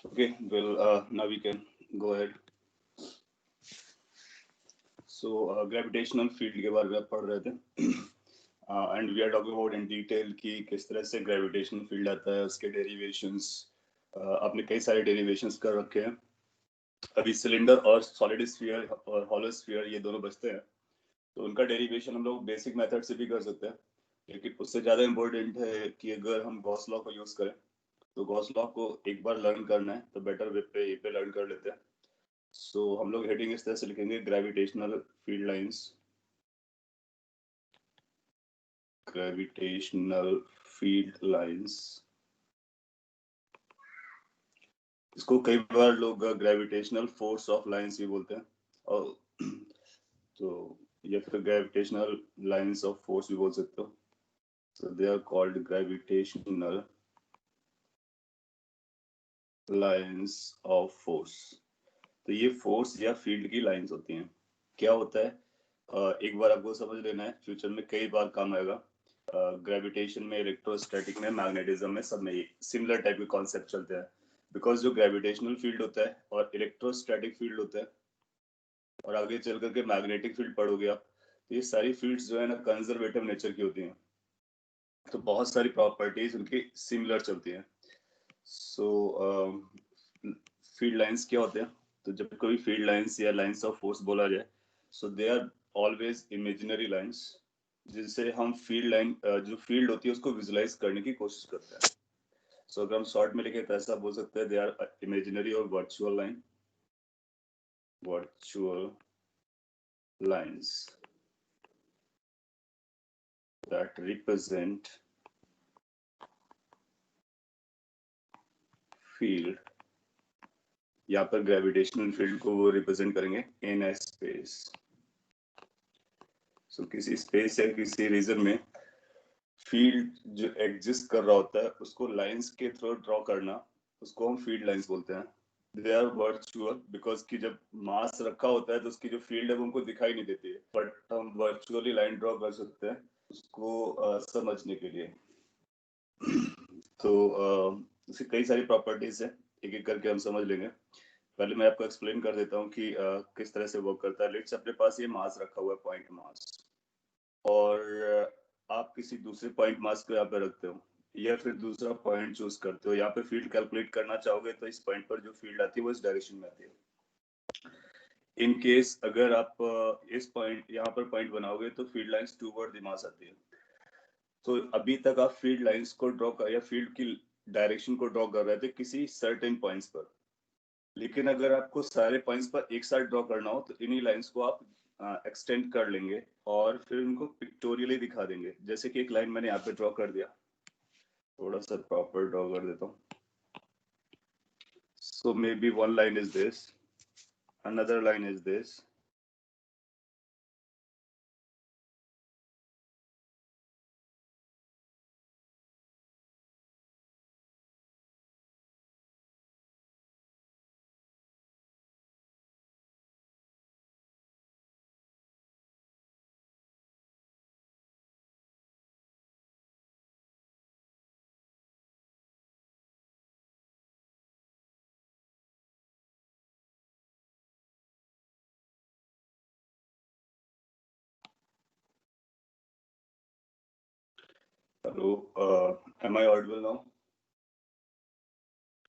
Okay, well, now we can go ahead. So, gravitational field के बारे में पढ़ रहे थे and we are talking about in detail कि किस तरह से ग्रेविटेशनल फील्ड आता है, उसके डेरिवेशंस। आपने कई सारे डेरिवेशंस कर रखे हैं। अभी सिलेंडर और सॉलिड स्फीयर और हॉलो स्फीयर ये दोनों बचते हैं, तो उनका डेरिवेशन हम लोग बेसिक मेथड से भी कर सकते हैं। लेकिन उससे ज़्यादा इम्पोर्टेंट है कि अगर हम गॉस लॉ को यूज़ करें, तो गॉस लॉ को एक बार लर्न करना है तो बेटर वे पे ये पे लर्न कर लेते हैं। सो हम लोग हेडिंग इस तरह से लिखेंगे, gravitational field lines. Gravitational field lines, इसको कई बार लोग ग्रेविटेशनल फोर्स ऑफ लाइंस भी बोलते हैं, और तो या फिर ग्रेविटेशनल लाइंस ऑफ फोर्स भी बोल सकते हो। So they are called gravitational lines of force. तो ये फोर्स या फील्ड की लाइंस होती हैं। क्या होता है, एक बार आपको समझ लेना है, फ्यूचर में कई बार काम आएगा। ग्रेविटेशन में, इलेक्ट्रोस्टैटिक में, मैग्नेटिज्म में, सब में ये सिमिलर टाइप के कॉन्सेप्ट चलते हैं। बिकॉज जो ग्रेविटेशनल फील्ड होता है और इलेक्ट्रोस्टैटिक फील्ड होता है और आगे चल करके मैग्नेटिक फील्ड पढ़ोगे आप, तो ये सारी फील्ड्स जो है ना कंजर्वेटिव नेचर की होती हैं। तो बहुत सारी प्रॉपर्टीज उनकी सिमिलर चलती हैं। सो फील्ड लाइंस क्या होते हैं? तो जब कोई फील्ड लाइंस या लाइंस ऑफ फोर्स बोला जाए, so they are always imaginary lines, जिनसे हम फील्ड लाइन, जो फील्ड होती है उसको विजुलाइज करने की कोशिश करते हैं। सो अगर हम शॉर्ट में लिखे तो ऐसा बोल सकते हैं, दे आर इमेजिनरी और virtual line, virtual lines that represent field। यहाँ पर ग्रेविटेशनल फील्ड को वो रिप्रेजेंट करेंगे इन ए स्पेस। सो किसी स्पेस या किसी रीजन में फील्ड जो एग्जिस्ट कर रहा होता है उसको लाइंस के थ्रू ड्रॉ करना, उसको हम फील्ड लाइंस बोलते हैं। दे आर वर्चुअल बिकॉज कि जब मास रखा होता है तो उसकी जो फील्ड है वो हमको दिखाई नहीं देती है, बट हम वर्चुअली लाइन ड्रॉ कर सकते हैं उसको समझने के लिए। तो उसकी कई सारी प्रॉपर्टीज है, एक एक करके हम समझ लेंगे। पहले मैं आपको एक्सप्लेन कर देता हूँ कि किस तरह से वर्क करता है। लेट्स अपने पास ये मास रखा हुआ है, पॉइंट मास, और आप किसी दूसरे पॉइंट मास को यहाँ पे रखते हो या फिर दूसरा पॉइंट चूज करते हो। यहाँ पे फील्ड कैलकुलेट करना चाहोगे तो इस पॉइंट पर जो फील्ड आती है वो इस डायरेक्शन में आती है। इन केस अगर आप इस पॉइंट यहाँ पर पॉइंट बनाओगे तो field lines toward the mass आती है। तो अभी तक आप फील्ड लाइंस को ड्रॉ कर या फील्ड की डायरेक्शन को ड्रॉ कर रहे थे किसी सर्टेन पॉइंट्स पर, लेकिन अगर आपको सारे पॉइंट्स पर एक साथ ड्रॉ करना हो तो इन्हीं लाइंस को आप एक्सटेंड कर लेंगे और फिर उनको पिक्टोरियली दिखा देंगे। जैसे कि एक लाइन मैंने यहाँ पे ड्रॉ कर दिया, थोड़ा सा प्रॉपर ड्रॉ कर देता हूँ। So may be one line is this, another line is this, hello, am I audible now?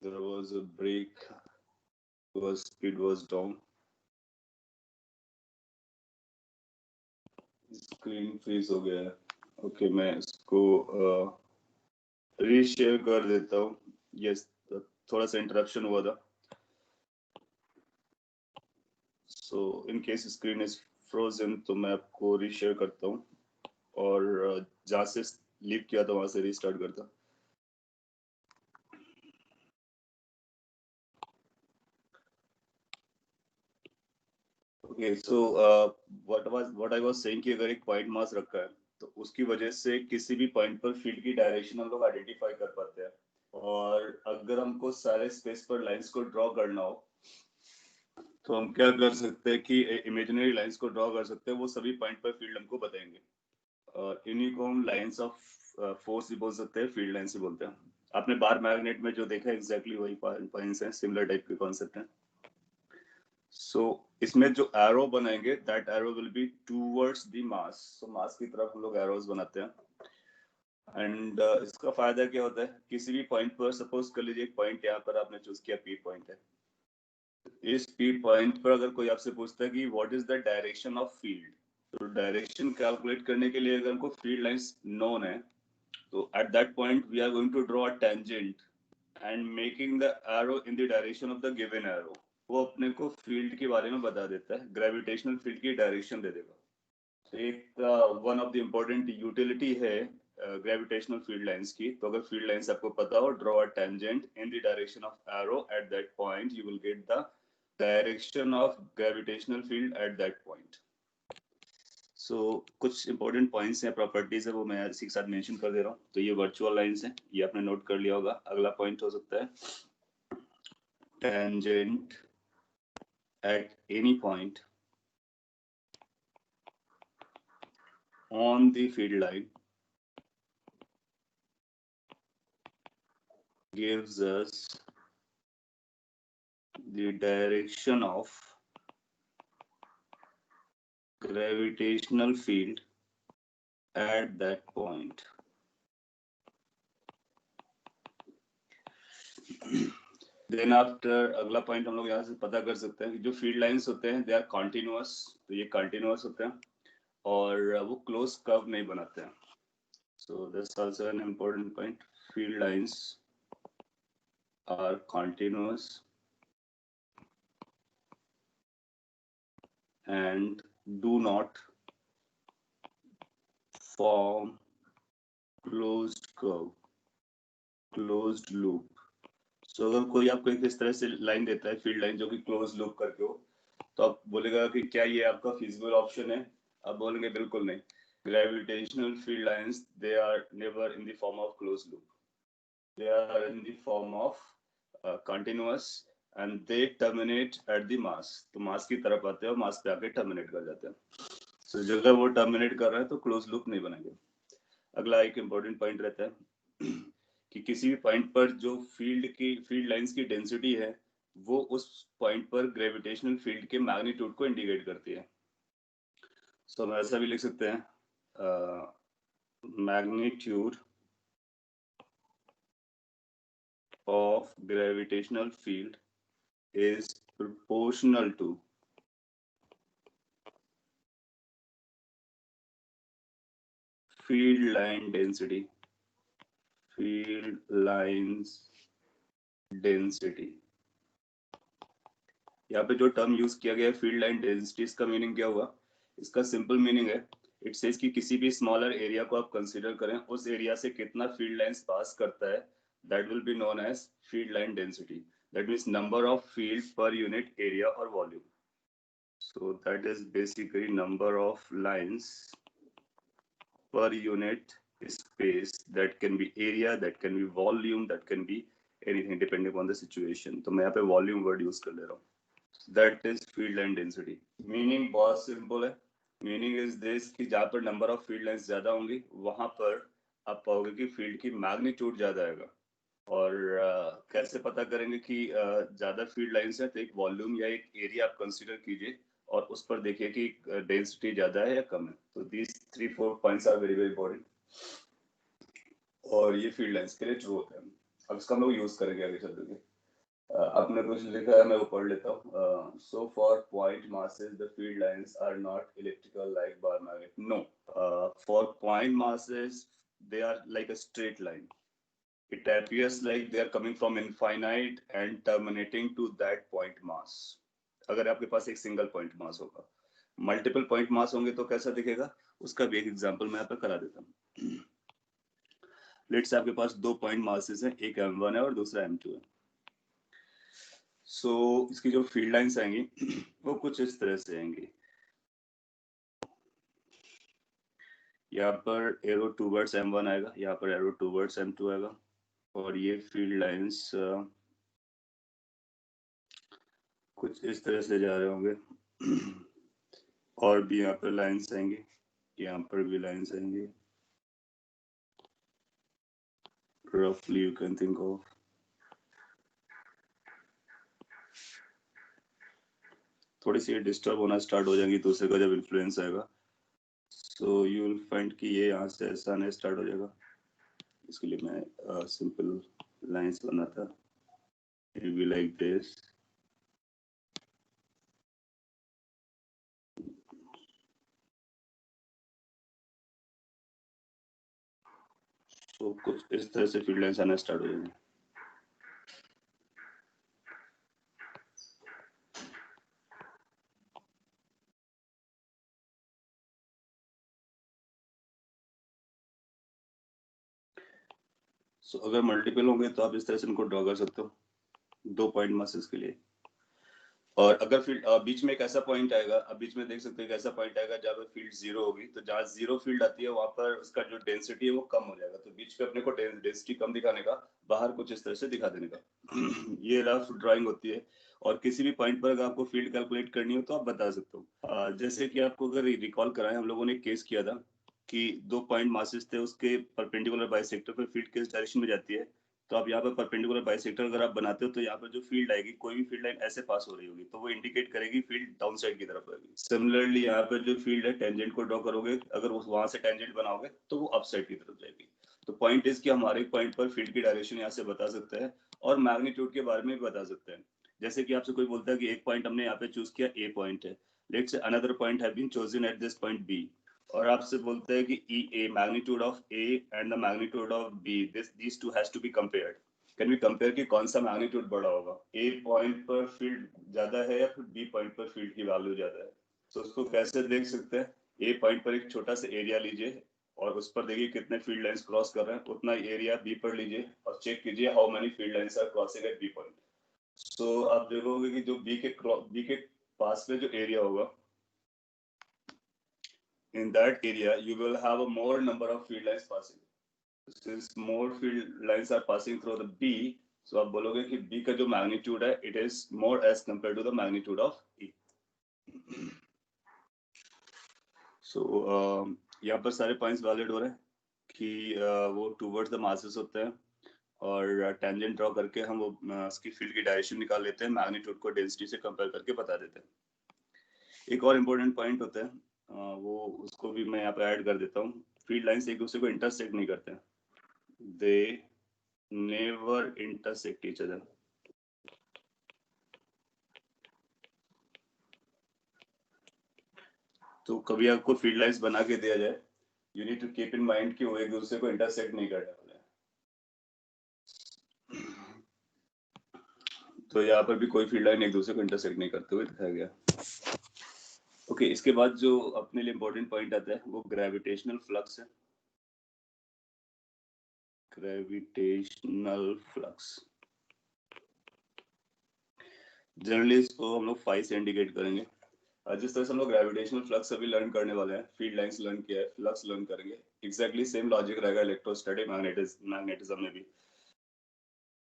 There was a break because speed was down, screen freeze हो गया है। ओके, मैं इसको रीशेयर कर देता हूँ। यस, थोड़ा सा इंटरप्शन हुआ था। So in case screen is frozen तो मैं आपको रीशेयर करता हूँ और जहाँ से लीव किया था वहां से रीस्टार्ट करता। Okay, so what I was saying कि अगर एक पॉइंट मास रखा है तो उसकी वजह से किसी भी पॉइंट पर फील्ड की डायरेक्शन हम लोग आइडेंटिफाई कर पाते हैं। और अगर हमको सारे स्पेस पर लाइंस को ड्रॉ करना हो तो हम क्या कर सकते हैं कि इमेजिनरी लाइंस को ड्रॉ कर सकते हैं, वो सभी पॉइंट पर फील्ड हमको बताएंगे। इन्हीं को हम लाइंस ऑफ फोर्स भी बोल सकते हैं, फील्ड लाइंस भी बोलते हैं। आपने बार मैग्नेट में जो देखा एग्जैक्टली वही पॉइंट्स हैं, सिमिलर टाइप के कॉन्सेप्ट हैं। सो इसमें जो एरो बनाएंगे that arrow will be towards the mass, so mass की तरफ हम लोग एरोज बनाते हैं। एंड इसका फायदा क्या होता है, किसी भी पॉइंट पर सपोज कर लीजिए एक पॉइंट यहाँ पर आपने चूज किया पी पॉइंट है, इस पी पॉइंट पर अगर कोई आपसे पूछता है कि what is the direction of field, तो डायरेक्शन कैलकुलेट करने के लिए अगर हमको फील्ड लाइंस नोन है, तो at that point we are going to draw a tangent and making the arrow in the direction of the given arrow, वो अपने को फील्ड के बारे में बता देता है, ग्रेविटेशनल फील्ड की डायरेक्शन दे देगा। तो एक one of the important utility है ग्रेविटेशनल फील्ड लाइंस की। तो अगर फील्ड लाइंस आपको पता हो, draw a tangent in the direction of arrow at that point, you will get the direction of gravitational field at that point. So कुछ important points हैं, properties है, वो मैं इसी के साथ मेंशन कर दे रहा हूँ। तो ये वर्चुअल लाइंस हैं, ये आपने नोट कर लिया होगा। अगला पॉइंट हो सकता है tangent at any point on the field line gives us the direction of gravitational field at that point. Then after अगला पॉइंट हम लोग यहाँ से पता कर सकते हैं कि जो फील्ड लाइंस होते हैं दे आर कॉन्टिन्यूअस, तो ये कॉन्टिन्यूअस होते हैं और वो क्लोज कर्व नहीं बनाते हैं। So that's also an important point. Field lines are continuous and do not form closed curve, closed loop. So अगर कोई आपको एक इस तरह से लाइन देता है फील्ड लाइन जो कि क्लोज लूप करके हो, तो आप बोलेगा कि क्या ये आपका फिजिबल ऑप्शन है? आप बोलेंगे बिल्कुल नहीं। Gravitational field lines they are never in the form of close loop, they are in the form of continuous and they terminate at the mass. तो मास की तरफ आते हैं और मास पे आके टर्मिनेट कर जाते हैं। सो जगह वो टर्मिनेट कर रहा है तो क्लोज लूप नहीं बनेंगे। अगला एक इम्पोर्टेंट पॉइंट रहता है कि किसी भी पॉइंट पर जो फील्ड लाइंस की डेंसिटी है वो उस पॉइंट पर ग्रेविटेशनल फील्ड के मैग्नीट्यूड को इंडिकेट करती है। सो हम ऐसा भी लिख सकते हैं magnitude of gravitational field is proportional to field line density, field lines density. यहाँ पे जो टर्म यूज किया गया है फील्ड लाइन डेंसिटी, इसका मीनिंग क्या हुआ? इसका सिंपल मीनिंग है, इट सेज कि किसी भी स्मॉलर एरिया को आप कंसीडर करें, उस एरिया से कितना फील्ड लाइंस पास करता है, that will be known as field line density. That means number of field per unit area और volume. So that is basically number of lines per unit space, that can be area, that can be volume, that can be anything depending upon the situation. तो मैं यहाँ पे volume word use कर ले रहा हूँ। That is field line density. Meaning बहुत simple है। Meaning is this कि जहाँ पर number of field lines ज्यादा होंगी वहां पर आप पाओगे कि field की magnitude ज्यादा आएगा। और कैसे पता करेंगे कि ज्यादा फील्ड लाइंस है? तो एक वॉल्यूम या एक एरिया आप कंसीडर कीजिए और उस पर देखिए कि डेंसिटी ज्यादा है या कम है। तो these 3-4 points are very very important और ये फील्ड लाइंस के लिए ट्रू होते हैं। अब इसका हम लोग यूज करेंगे आगे चल के। आपने कुछ लिखा है, मैं वो पढ़ लेता हूँ। So for point masses the field lines are not electrical like bar magnet. No, for point masses they are like a straight line. It appears like they are coming from infinite and terminating to that point mass. अगर आपके पास एक single point mass होगा, multiple point mass होंगे तो कैसा दिखेगा, उसका भी एक एग्जांपल मैं यहाँ पे करा देता हूँ। लेट्स आपके पास दो पॉइंट मासेस हैं, एक m1 है और दूसरा m2 है। सो इसकी जो फील्ड लाइंस आएंगी वो कुछ इस तरह से आएंगी। यहाँ पर एरो टूवर्ड्स m1 आएगा, यहाँ पर एरो टूवर्ड्स m2 आएगा और ये फील्ड लाइंस कुछ इस तरह से जा रहे होंगे। और भी यहाँ पर लाइंस आएंगी, यहाँ पर भी लाइंस आएंगी। roughly you can think of. थोड़ी सी डिस्टर्ब होना स्टार्ट हो जाएंगी दूसरे का जब इन्फ्लुएंस आएगा, सो यू विल फाइंड कि ये यहाँ से ऐसा आने स्टार्ट हो जाएगा। इसके लिए मैं सिंपल लाइंस बनाता, it will be like this. तो कुछ इस तरह से फील्ड लाइंस आना स्टार्ट हो जाएंगे। अगर मल्टीपल होंगे तो आप इस तरह से इनको ड्रॉ कर सकते हो 2 पॉइंट मासेस के लिए। और अगर फील्ड बीच में एक ऐसा पॉइंट आएगा, अब बीच में देख सकते हैं एक ऐसा पॉइंट आएगा जहाँ पे फील्ड 0 होगी, तो जहाँ 0 फील्ड आती है वहां पर उसका जो डेंसिटी है वो कम हो जाएगा। तो बीच पे अपने को डेंसिटी कम दिखाने का, बाहर कुछ इस तरह से दिखा देने का ये रफ ड्राइंग होती है। और किसी भी पॉइंट पर अगर आपको फील्ड कैलकुलेट करनी हो तो आप बता सकते हो। जैसे कि आपको अगर रिकॉल कराएं, हम लोगों ने केस किया था कि 2 पॉइंट मासेस थे, उसके परपेंडिकुलर बाइसेक्टर पर फील्ड किस डायरेक्शन में जाती है। तो आप यहाँ पर परपेंडिकुलर बाइसेक्टर अगर आप बनाते हो तो यहाँ पर जो फील्ड आएगी, कोई भी फील्ड लाइन ऐसे पास हो रही होगी तो वो इंडिकेट करेगी फील्ड डाउन साइड की तरफ आएगी। सिमिलरली यहाँ पर जो फील्ड है, टेंजेंट को ड्रॉ करोगे, अगर वहां से टेंजेंट बनाओगे तो वो अप साइड की तरफ जाएगी। तो पॉइंट इज कि हम हर एक पॉइंट पर फील्ड की डायरेक्शन यहाँ से बता सकते हैं और मैग्नीट्यूड के बारे में भी बता सकते हैं। जैसे कि आपसे कोई बोलता है कि एक पॉइंट हमने यहाँ पे चूज किया, ए पॉइंट है, let's say another point have been chosen at this point B, और आपसे बोलते हैं कि E A magnitude of A and the magnitude of B, this two has to be compared. Can we compare कि कौन सा magnitude बड़ा होगा, ए पॉइंट पर फील्ड ज्यादा है या फिर बी पॉइंट पर फील्ड की वैल्यू ज्यादा है। तो उसको कैसे देख सकते हैं, ए पॉइंट पर एक छोटा सा एरिया लीजिए और उस पर देखिए कितने फील्ड लाइंस क्रॉस कर रहे हैं, उतना एरिया बी पर लीजिए और चेक कीजिए how many field lines are crossing at B point. So आप देखोगे कि जो बी के पास में जो एरिया होगा, in that area you will have a more number of field lines passing. Since more field lines are passing through the B, so आप बोलोगे कि B का जो मैग्नीट्यूड है it is more as compared to the magnitude of E. So यहाँ पर सारे points valid हो रहे हैं कि वो टूवर्ड्स द मासेस होते हैं और टेंजेंट ड्रॉ करके हम वो उसकी फील्ड की डायरेक्शन निकाल लेते हैं, मैग्नीट्यूड को डेंसिटी से कंपेयर करके बता देते हैं। एक और इम्पोर्टेंट पॉइंट होता है, वो उसको भी मैं यहाँ पे ऐड कर देता हूँ। फील्ड लाइंस एक दूसरे को इंटरसेक्ट नहीं करते हैं, they never intersect each other. तो कभी आपको फील्ड लाइंस बना के दिया जाए, you need to keep in mind कि वो एक दूसरे को इंटरसेक्ट नहीं करने वाले। तो यहाँ पर भी कोई फील्ड लाइन एक दूसरे को इंटरसेक्ट नहीं करते हुए दिखाया गया। ओके, इसके बाद जो अपने लिए इंपॉर्टेंट पॉइंट आता है वो ग्रेविटेशनल फ्लक्स है। ग्रेविटेशनल फ्लक्स जनरली इसको हम लोग फाई से इंडिकेट करेंगे। जिस तरह से हम लोग ग्रेविटेशनल फ्लक्स अभी लर्न करने वाले हैं, फील्ड लाइंस लर्न किया है, फ्लक्स लर्न करेंगे, एग्जैक्टली सेम लॉजिक रहेगा इलेक्ट्रोस्टैटिक मैग्नेटिज्म में भी।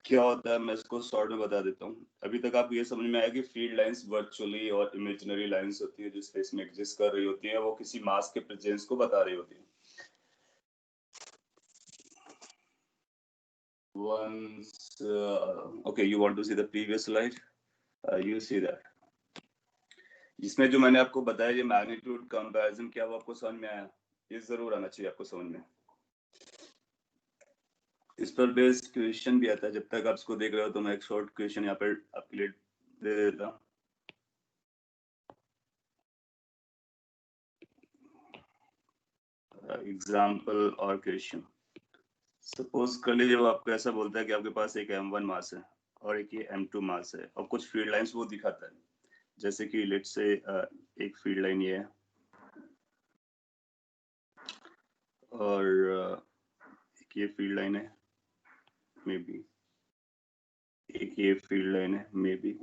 क्या होता है मैं इसको शॉर्ट में बता देता हूँ। अभी तक आपको ये समझ में आया कि फील्ड लाइंस वर्चुअली और इमेजिनरी लाइंस होती है जो स्पेस में एग्जिस्ट कर रही होती है, वो किसी मास के प्रेजेंस को बता रही होती है। Once okay, you want to see the previous slide? You see that. इसमें जो मैंने आपको बताया ये मैग्नीट्यूड कंपैरिजन, क्या वो आपको समझ में आया? ये जरूर आना चाहिए आपको समझ में। इस पर बेस्ड क्वेश्चन भी आता है, जब तक आप इसको देख रहे हो तो मैं एक शॉर्ट क्वेश्चन यहाँ पर आपके लिए दे देता हूँ। एग्जाम्पल और क्वेश्चन। सपोज कर लीजिए वो आपको ऐसा बोलता है कि आपके पास एक m1 मास है और एक ये m2 मास है और कुछ फील्ड लाइंस वो दिखाता है, जैसे कि लेट्स से एक फील्ड लाइन ये है और एक ये फील्ड लाइन है मे बी, एक ये फील्ड लाइन है मे बी।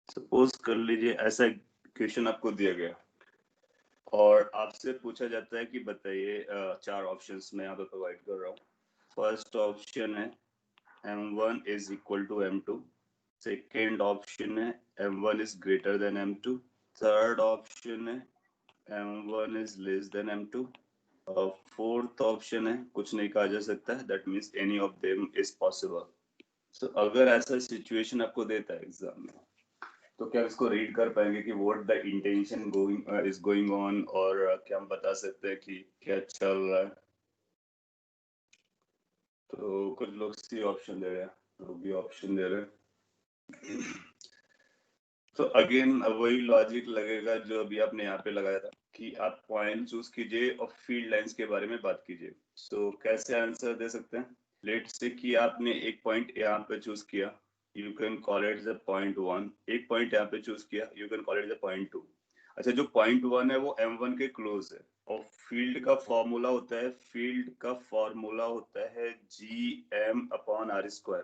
सपोज कर लीजिए ऐसा क्वेश्चन आपको दिया गया और आपसे पूछा जाता है कि बताइए, 4 ऑप्शंस मैं यहाँ पे प्रोवाइड कर रहा हूँ। फर्स्ट ऑप्शन है m1 is equal to m2, second option है m1 is greater than m2, third option है m1 is less than m2 और फोर्थ ऑप्शन है कुछ नहीं कहा जा सकता है, that means any of them is possible. So अगर ऐसा सिचुएशन आपको देता है एग्जाम में तो क्या इसको रीड कर पाएंगे कि what the intention going is going on, और क्या हम बता सकते हैं कि क्या चल रहा है? तो कुछ लोग सी ऑप्शन दे रहे हैं, लोग भी ऑप्शन दे रहे हैं। तो अगेन वही लॉजिक लगेगा जो अभी आपने यहाँ पे लगाया था कि आप पॉइंट चूज कीजिए और फील्ड लाइंस के बारे में बात कीजिए। सो कैसे आंसर दे सकते हैं? लेट्स से कि आपने एक पॉइंट यहाँ पे चूज किया, you can call it the point 1। एक पॉइंट यहाँ पे चूज किया, you can call it the point 2। अच्छा, जो पॉइंट 1 है वो m1 के क्लोज है और फील्ड का फॉर्मूला होता है, फील्ड का फॉर्मूला होता है gm/r²।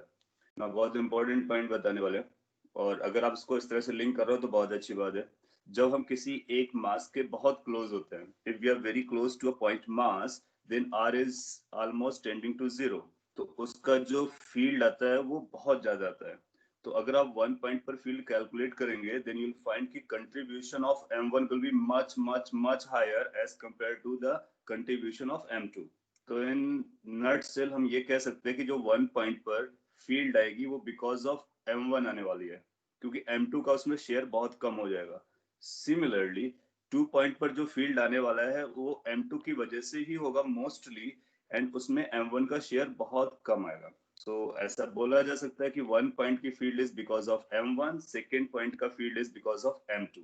ना बहुत इंपॉर्टेंट पॉइंट बताने वाले हैं, और अगर आप इसको इस तरह से लिंक कर रहे हो तो बहुत अच्छी बात है। जब हम किसी एक मास के बहुत क्लोज होते हैं, if we are very close to a point mass, then r is almost tending to zero, तो उसका जो फील्ड आता है वो बहुत ज्यादा आता है। तो अगर आप वन पॉइंट पर फील्ड कैलकुलेट करेंगे, देन यू विल फाइंड कि contribution of m1 will be much much much higher as compare to the contribution of m2। तो इन नट सेल हम ये कह सकते हैं कि जो वन पॉइंट पर फील्ड आएगी वो बिकॉज ऑफ m1 आने वाली है, क्योंकि m2 का उसमें शेयर बहुत कम हो जाएगा। सिमिलरली 2 पॉइंट पर जो फील्ड आने वाला है वो m2 की वजह से ही होगा मोस्टली, एंड उसमें m1 का शेयर बहुत कम आएगा। तो ऐसा बोला जा सकता है कि वन पॉइंट की field is because of m1, second point का field is because of m2।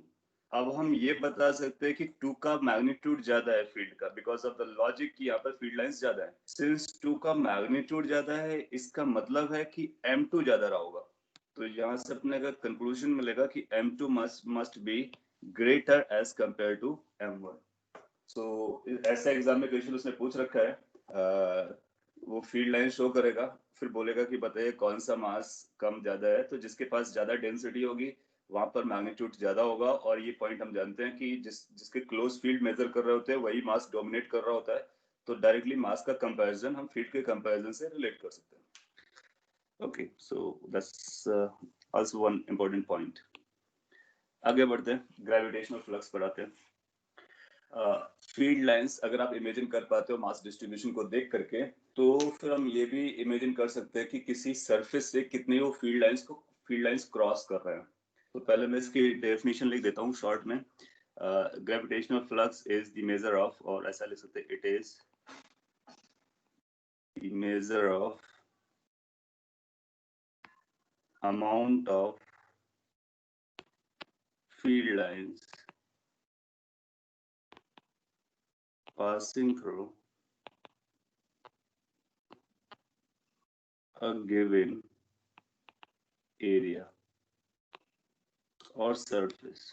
अब हम ये बता सकते हैं कि 2 का मैग्नीट्यूड ज्यादा है फील्ड का, बिकॉज ऑफ द लॉजिक कि यहाँ पर फील्ड लाइंस ज्यादा है। सिंस 2 का मैग्नीट्यूड ज्यादा है, इसका मतलब है कि m2 ज्यादा रहा होगा। तो यहाँ से अपने का कंक्लूजन मिलेगा कि m2 must be greater as compare to m1। So ऐसा एग्जाम में क्वेश्चन उसने पूछ रखा है, वो फील्ड लाइन शो करेगा, फिर बोलेगा कि बताइए कौन सा मास कम ज्यादा है। तो जिसके पास ज्यादा डेंसिटी होगी वहां पर मैग्नीट्यूड ज्यादा होगा, और ये पॉइंट हम जानते हैं कि जिसके क्लोज फील्ड मेजर कर रहे होते हैं वही मास डोमिनेट कर रहा होता है। तो डायरेक्टली मास का कंपैरिजन हम फील्ड के कंपैरिजन से रिलेट कर सकते हैं। Okay, so that's also one important point. आगे बढ़ते हैं, ग्रेविटेशनल फ्लक्स पढ़ाते हैं। फील्ड लाइंस अगर आप इमेजिन कर पाते हो मास डिस्ट्रीब्यूशन को देख करके, तो फिर हम ये भी इमेजिन कर सकते हैं कि किसी सरफेस से कितने वो फील्ड लाइंस क्रॉस कर रहे हैं। तो पहले मैं इसकी डेफिनेशन लिख देता हूँ शॉर्ट में। Gravitational flux is the measure of, और ऐसा लिख सकते हैं, it is the measure of amount of field lines passing through a given area or surface.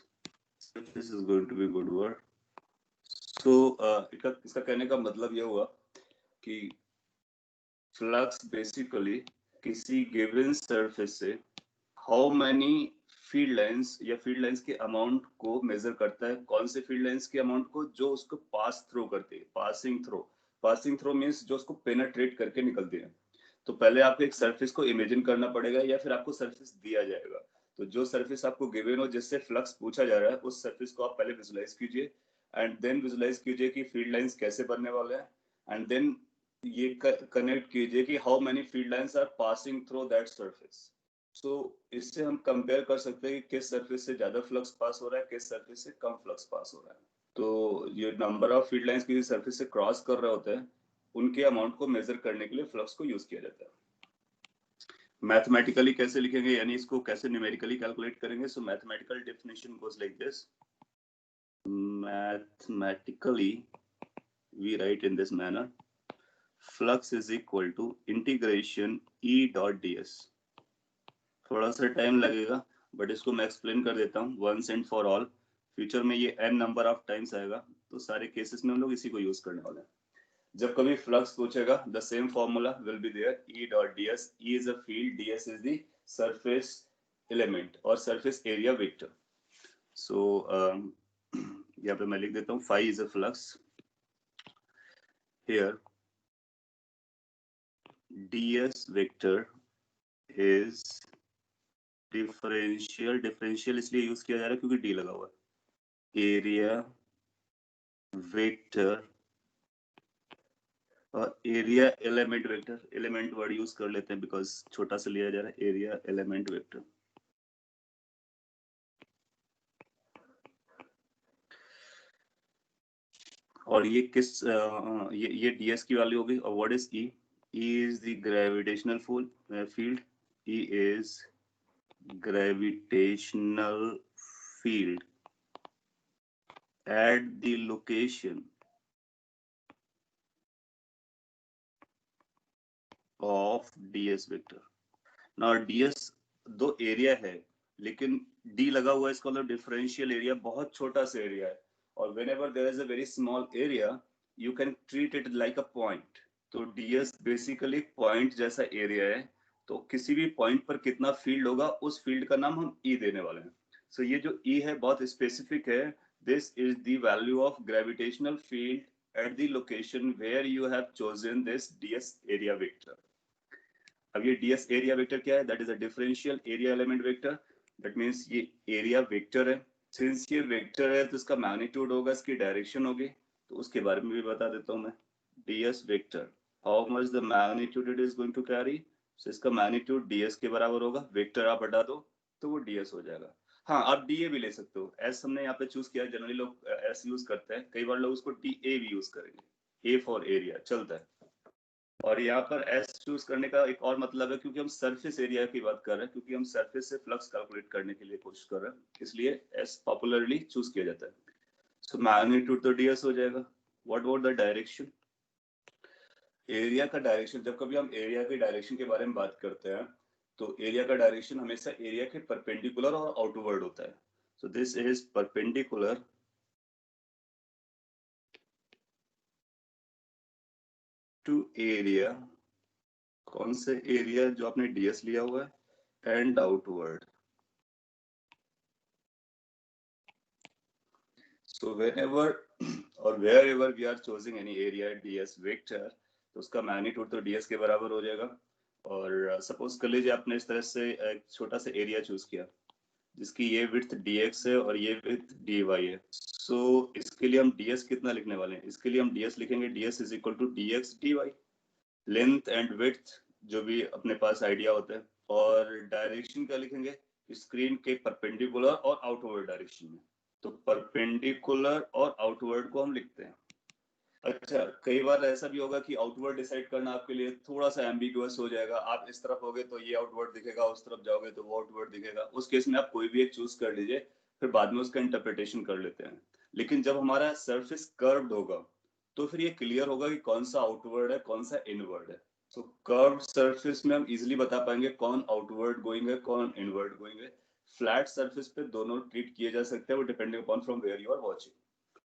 Surface is going to be a good word. So इसका कहने का मतलब यह हुआ कि फ्लक्स बेसिकली किसी गिवन सरफेस से हाउ मैनी फील्ड लाइंस या फील्ड लाइंस के अमाउंट को मेजर करता है। कौन से फील्ड लाइंस के अमाउंट को? जो उसको पास थ्रू करती है, पासिंग थ्रू मींस जो उसको पेनिट्रेट करके निकलती है। तो पहले आपको एक सरफेस को इमेजिन करना पड़ेगा, या फिर आपको सरफेस दिया जाएगा। तो जो सरफेस आपको गिवन हो, जिससे फ्लक्स पूछा जा रहा है, उस सरफेस को आप पहले विजुलाइज कीजिए, एंड देन विजुलाइज कीजिए कि फील्ड लाइंस कैसे बनने वाले हैं, एंड देन ये कनेक्ट कीजिए कि how many field lines are passing through that surface. So इससे हम कंपेयर कर सकते हैं कि किस सरफेस से ज्यादा फ्लक्स पास हो रहा है, किस सरफेस से कम फ्लक्स पास हो रहा है। तो ये नंबर ऑफ फील्ड लाइंस किसी सरफेस से क्रॉस कर रहे होते हैं, उनके अमाउंट को मेजर करने के लिए फ्लक्स को यूज किया जाता है। मैथमेटिकली कैसे लिखेंगे, यानी इसको कैसे न्यूमेरिकली कैलकुलेट करेंगे? सो mathematical definition goes like this. Mathematically we write in this manner: flux is equal to integration E dot ds। थोड़ा सा टाइम लगेगा, बट इसको मैं एक्सप्लेन कर देता हूँ once and for all. Future में ये n नंबर ऑफ टाइम्स आएगा, तो सारे केसेस में हम लोग इसी को यूज करने वाले हैं। जब कभी फ्लक्स पूछेगा, the same formula will be there, E dot ds। E is a field, ds is the surface element और सरफेस एरिया वेक्टर। सो यहाँ पे मैं लिख देता हूँ, phi is a flux here, ds vector is differential इसलिए use किया जा रहा है क्योंकि डी लगा हुआ है। एरिया वेक्टर और area element vector. Element word use कर लेते हैं बिकॉज छोटा सा लिया जा रहा है। Area element vector. और ये किस ये ds की वैल्यू होगी। और what is E? E is the gravitational field. E is gravitational field at the location of ds vector। now ds दो एरिया है लेकिन d लगा हुआ है, इसका मतलब डिफरेंशियल एरिया बहुत छोटा सा एरिया है। और whenever there is a very small area you can treat it like a point। तो ds बेसिकली पॉइंट जैसा एरिया है। तो किसी भी पॉइंट पर कितना फील्ड होगा उस फील्ड का नाम हम ई देने वाले हैं। सो ये जो ई है बहुत स्पेसिफिक है। This is the value of gravitational field at the location where you have chosen this ds area vector. अब ये ds एरिया वेक्टर क्या है? That is a differential area element vector. That means ये area vector है। Since ये vector है तो इसका मैग्नीट्यूड होगा, इसकी डायरेक्शन होगी। तो उसके बारे में भी बता देता हूं मैं। ds vector, how much the magnitude it is going to carry. So इसका मैग्नीट्यूड ds के बराबर होगा। वेक्टर आप हटा दो तो वो ds हो जाएगा। हाँ, आप da भी ले सकते हो। एस हमने यहाँ पे चूज किया, जनरली लोग एस यूज करते हैं, कई बार लोग उसको da भी यूज करेंगे। a फॉर एरिया चलता है। और यहाँ पर एस चूज करने का एक और मतलब है, क्योंकि हम सरफेस एरिया की बात कर रहे हैं, क्योंकि हम सरफेस से फ्लक्स कैलकुलेट करने के लिए कोशिश कर रहे हैं, इसलिए एस पॉपुलरली चूज किया जाता है। सो मैग्नीट्यूड तो ds हो जाएगा। What about the direction? Area का डायरेक्शन, जब कभी हम एरिया के डायरेक्शन के बारे में बात करते हैं तो एरिया का डायरेक्शन हमेशा एरिया के परपेंडिकुलर और आउटवर्ड होता है। So this is perpendicular to area. कौन से एरिया? जो आपने ds लिया हुआ है। And outward. So whenever or wherever we are choosing any area ds vector, तो उसका मैग्नीट्यूड तो ds के बराबर हो जाएगा। और सपोज कर लीजिए आपने इस तरह से एक छोटा सा एरिया चूज किया जिसकी ये विड्थ dx है और ये विड्थ dy है। सो इसके लिए हम ds कितना लिखने वाले हैं? इसके लिए हम ds लिखेंगे ds is equal to dx dy। Length and width जो भी अपने पास आइडिया होता है। और डायरेक्शन क्या लिखेंगे? स्क्रीन के परपेंडिकुलर और आउटवर्ड डायरेक्शन में। तो परपेंडिकुलर और आउटवर्ड को हम लिखते हैं। अच्छा, कई बार ऐसा भी होगा कि आउटवर्ड डिसाइड करना आपके लिए थोड़ा सा एम्बिगुअस हो जाएगा। आप इस तरफ होगे तो ये आउटवर्ड दिखेगा, उस तरफ जाओगे तो वो आउटवर्ड दिखेगा। उस केस में आप कोई भी एक चूज कर लीजिए, फिर बाद में उसका इंटरप्रिटेशन कर लेते हैं। लेकिन जब हमारा सरफेस कर्व्ड होगा तो फिर ये क्लियर होगा कि कौन सा आउटवर्ड है कौन सा इनवर्ड है। सो कर्व सरफेस में हम इजिली बता पाएंगे कौन आउटवर्ड गोइंग है कौन इनवर्ड गोइंग है। फ्लैट सरफेस पे दोनों ट्रीट किए जा सकते हैं, वो depending upon from where you are watching.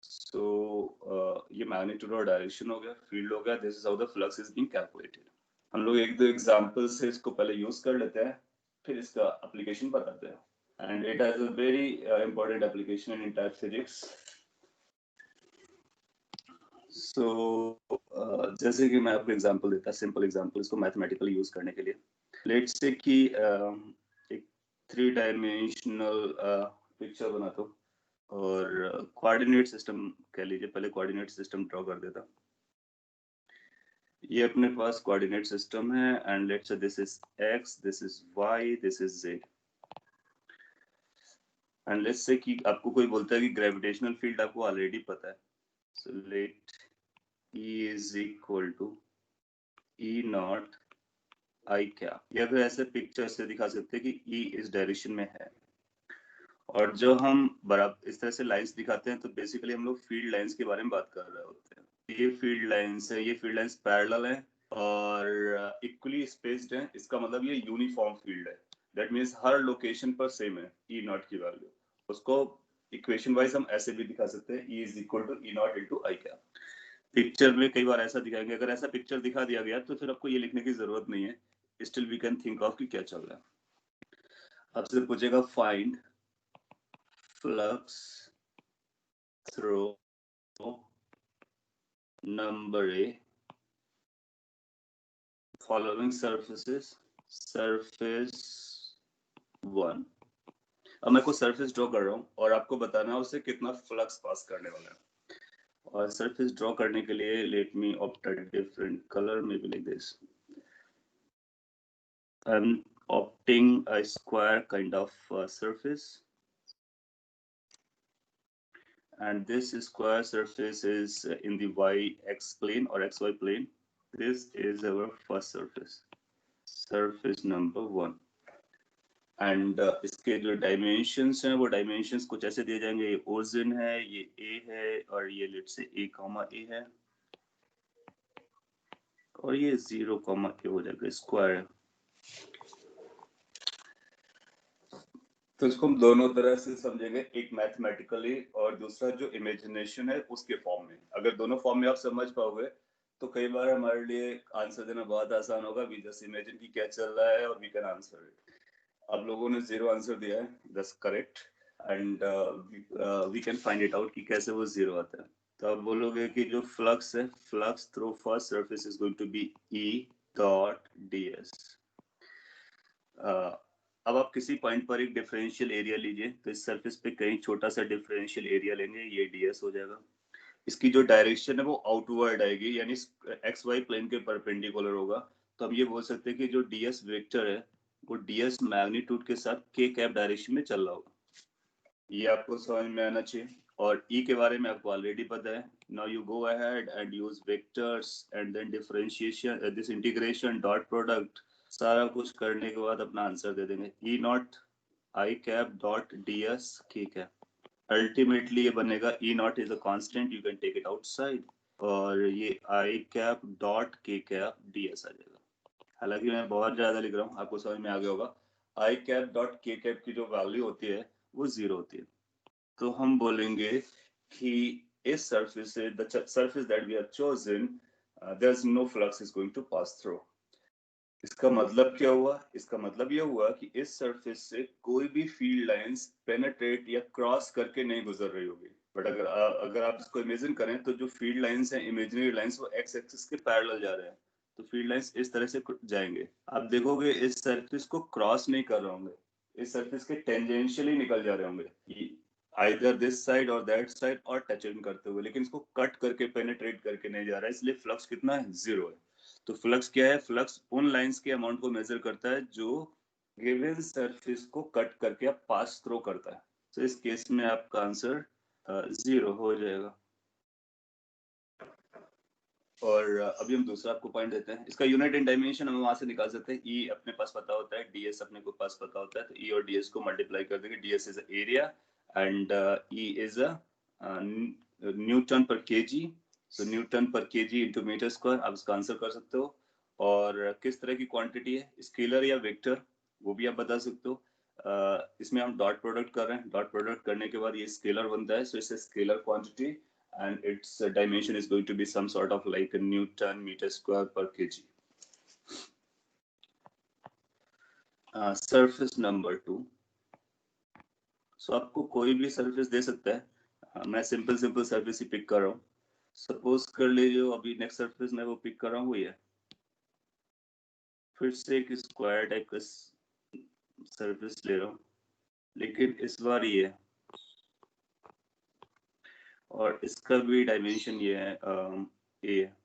So ये मैग्नीट्यूड और डायरेक्शन हो गया, फील्ड हो गया। This is how the flux is being calculated. हम लोग एक दो एग्जांपल से इसको पहले यूज कर लेते हैं, फिर इसका एप्लीकेशन बताते हैं। And it has a very important application in entire physics. So जैसे कि मैं आपको एग्जांपल देता, सिंपल एग्जांपल इसको मैथमेटिकल यूज करने के लिए। लेट्स से कि एक 3 डायमेंशनल पिक्चर बनाता हूँ और कोऑर्डिनेट सिस्टम कह लीजिए। पहले कोऑर्डिनेट सिस्टम ड्रॉ कर देता। ये अपने पास कोऑर्डिनेट सिस्टम है and let's say this is x, this is y, this is z। And let's say कि आपको कोई बोलता है कि ग्रेविटेशनल फील्ड आपको ऑलरेडी पता है। So let E is equal to E naught I cap. या फिर ऐसे पिक्चर से दिखा सकते हैं कि E इस डायरेक्शन में है। और जो हम बराबर इस तरह से लाइंस दिखाते हैं तो बेसिकली हम लोग फील्ड लाइंस के बारे में बात कर रहे होते हैं। ये फील्ड लाइंस है, ये फील्ड लाइंस पैरेलल है और इक्वली स्पेस्ड है। इसका मतलब ये यूनिफॉर्म फील्ड है। दैट मींस हर लोकेशन पर सेम है ई नॉट की वैल्यू। उसको इक्वेशन वाइज हम ऐसे भी दिखा सकते हैं, E is equal to E naught into I cap. Picture में कई बार ऐसा दिखाएंगे, अगर ऐसा पिक्चर दिखा दिया गया तो फिर आपको ये लिखने की जरूरत नहीं है। Still we can think of कि क्या चल रहा है। आपसे पूछेगा find flux through number A following surfaces. Surface 1 अब मैं को सरफेस ड्रॉ कर रहा हूँ और आपको बताना है उसे कितना फ्लक्स पास करने वाला है। और सरफेस ड्रॉ करने के लिए let me opt a different colour, may be like this. I'm opting a square kind of surface, and this square surface is in the y-x plane or xy plane. This is our first surface number 1, and इसके जो dimensions हैं वो dimensions कुछ ऐसे दिए जाएंगे, ये origin है, ये a है, और ये let's say a comma a है, और ये 0 comma a हो जाएगा, स्क्वायर है। तो इसको हम दोनों तरह से समझेंगे, एक मैथमेटिकली और दूसरा जो इमेजिनेशन है उसके फॉर्म में। अगर दोनों फॉर्म में आप समझ पाओगे तो कई बार हमारे लिए आंसर देना बहुत आसान होगा। वी जस्ट इमेजिन कि क्या चल रहा है और वी कैन आंसर इट। आप लोगों ने 0 आंसर दिया है, that's correct, and we can find it out कि कैसे वो 0 आता है। तो आप बोलोगे कि जो फ्लक्स है, flux through first surface is going to be E dot ds। अब आप किसी पॉइंट पर एक डिफरेंशियल एरिया लीजिए, तो इस सरफेस पे कहीं छोटा सा डिफरेंशियल एरिया लेंगे, ये ds हो जाएगा। इसकी जो डायरेक्शन है वो आउटवर्ड आएगी, यानी एक्स वाई प्लेन के परपेंडिकुलर होगा। तो हम ये बोल सकते हैं कि जो ds वेक्टर है वो ds मैग्नीट्यूड के साथ k कैप डायरेक्शन में चल रहा होगा। ये आपको समझ में आना चाहिए। और E के बारे में आपको ऑलरेडी पता है। Now you go ahead and use vectors and then differentiation, this integration, dot product, सारा कुछ करने के बाद अपना आंसर दे देंगे, E not I cap dot D S K cap. Ultimately ये बनेगा E not is a constant, you can take it outside, और ये I cap dot K cap D S आ जाएगा। हालांकि मैं बहुत ज्यादा लिख रहा हूँ, आपको समझ में आ गया होगा। आई कैप डॉट के कैप की जो वैल्यू होती है वो 0 होती है। तो हम बोलेंगे कि इस सरफेस से, the surface that we have chosen, there is no flux is going to pass through. इसका मतलब क्या हुआ? इसका मतलब यह हुआ कि इस सरफेस से कोई भी फील्ड लाइंस पेनिट्रेट या क्रॉस करके नहीं गुजर रही होगी। बट अगर आप इसको इमेजिन करें तो जो फील्ड लाइंस हैं, इमेजिनरी लाइंस, वो एक्स एक्सिस के पैरेलल जा रहे हैं। तो फील्ड लाइंस इस तरह से जाएंगे। आप देखोगे इस सरफेस को क्रॉस नहीं कर रहे होंगे, इस सरफेस के टेंजेंशियली निकल जा रहे होंगे, आइदर दिस साइड और दैट साइड, और टच इन करते हुए, लेकिन इसको कट करके पेनिट्रेट करके नहीं जा रहा है। इसलिए फ्लक्स कितना है? 0 है। तो फ्लक्स क्या है? फ्लक्स उन लाइंस के अमाउंट को मेजर करता है जो गिवन सरफेस को कट करके आप पास थ्रू करता है। तो इस केस में आपका आंसर 0 हो जाएगा। और अभी हम दूसरा आपको पॉइंट देते हैं। इसका यूनिट इन डायमेंशन हम वहां से निकाल सकते हैं। ई अपने पास पता होता है, ds अपने को पास पता होता है, तो ई और ds को मल्टीप्लाई कर देंगे। ds is area and E is a Newton पर केजी। सो न्यूटन पर केजी इंटू मीटर स्क्वायर, आप इसका आंसर कर सकते हो। और किस तरह की क्वांटिटी है, स्केलर या वेक्टर, वो भी आप बता सकते हो। इसमें हम डॉट प्रोडक्ट कर रहे हैं, डॉट प्रोडक्ट करने के बाद ये स्केलर बनता है, सो इसे scalar quantity, and its dimension is going to be some sort of like a Newton meter square per kg. Surface number 2. So आपको कोई भी सरफेस दे सकता है। मैं सिंपल सरफेस ही पिक कर रहा हूँ। सपोज कर लीजिए अभी नेक्स्ट सरफेस मैं वो पिक कर रहा हूँ, ये फिर से एक स्क्वायर टाइप का सरफेस ले रहा हूँ, लेकिन इस बार ये है, और इसका भी डायमेंशन ये है, ए है।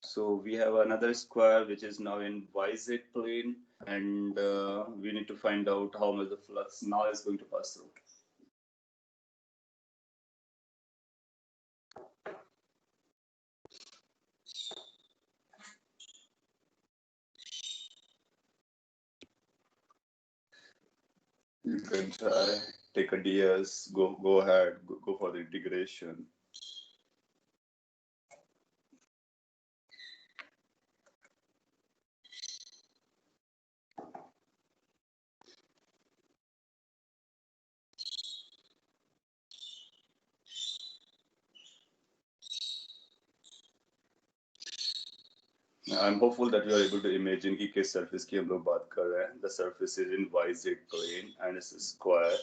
So we have another square which is now in YZ plane, and we need to find out how much the flux now is going to pass through. You can try, take a ds, go ahead, go for the integration. I'm hopeful that you are able to imagine कि किस surface की हम लोग बात कर रहे हैं. The surface is in YZ plane and it's a square.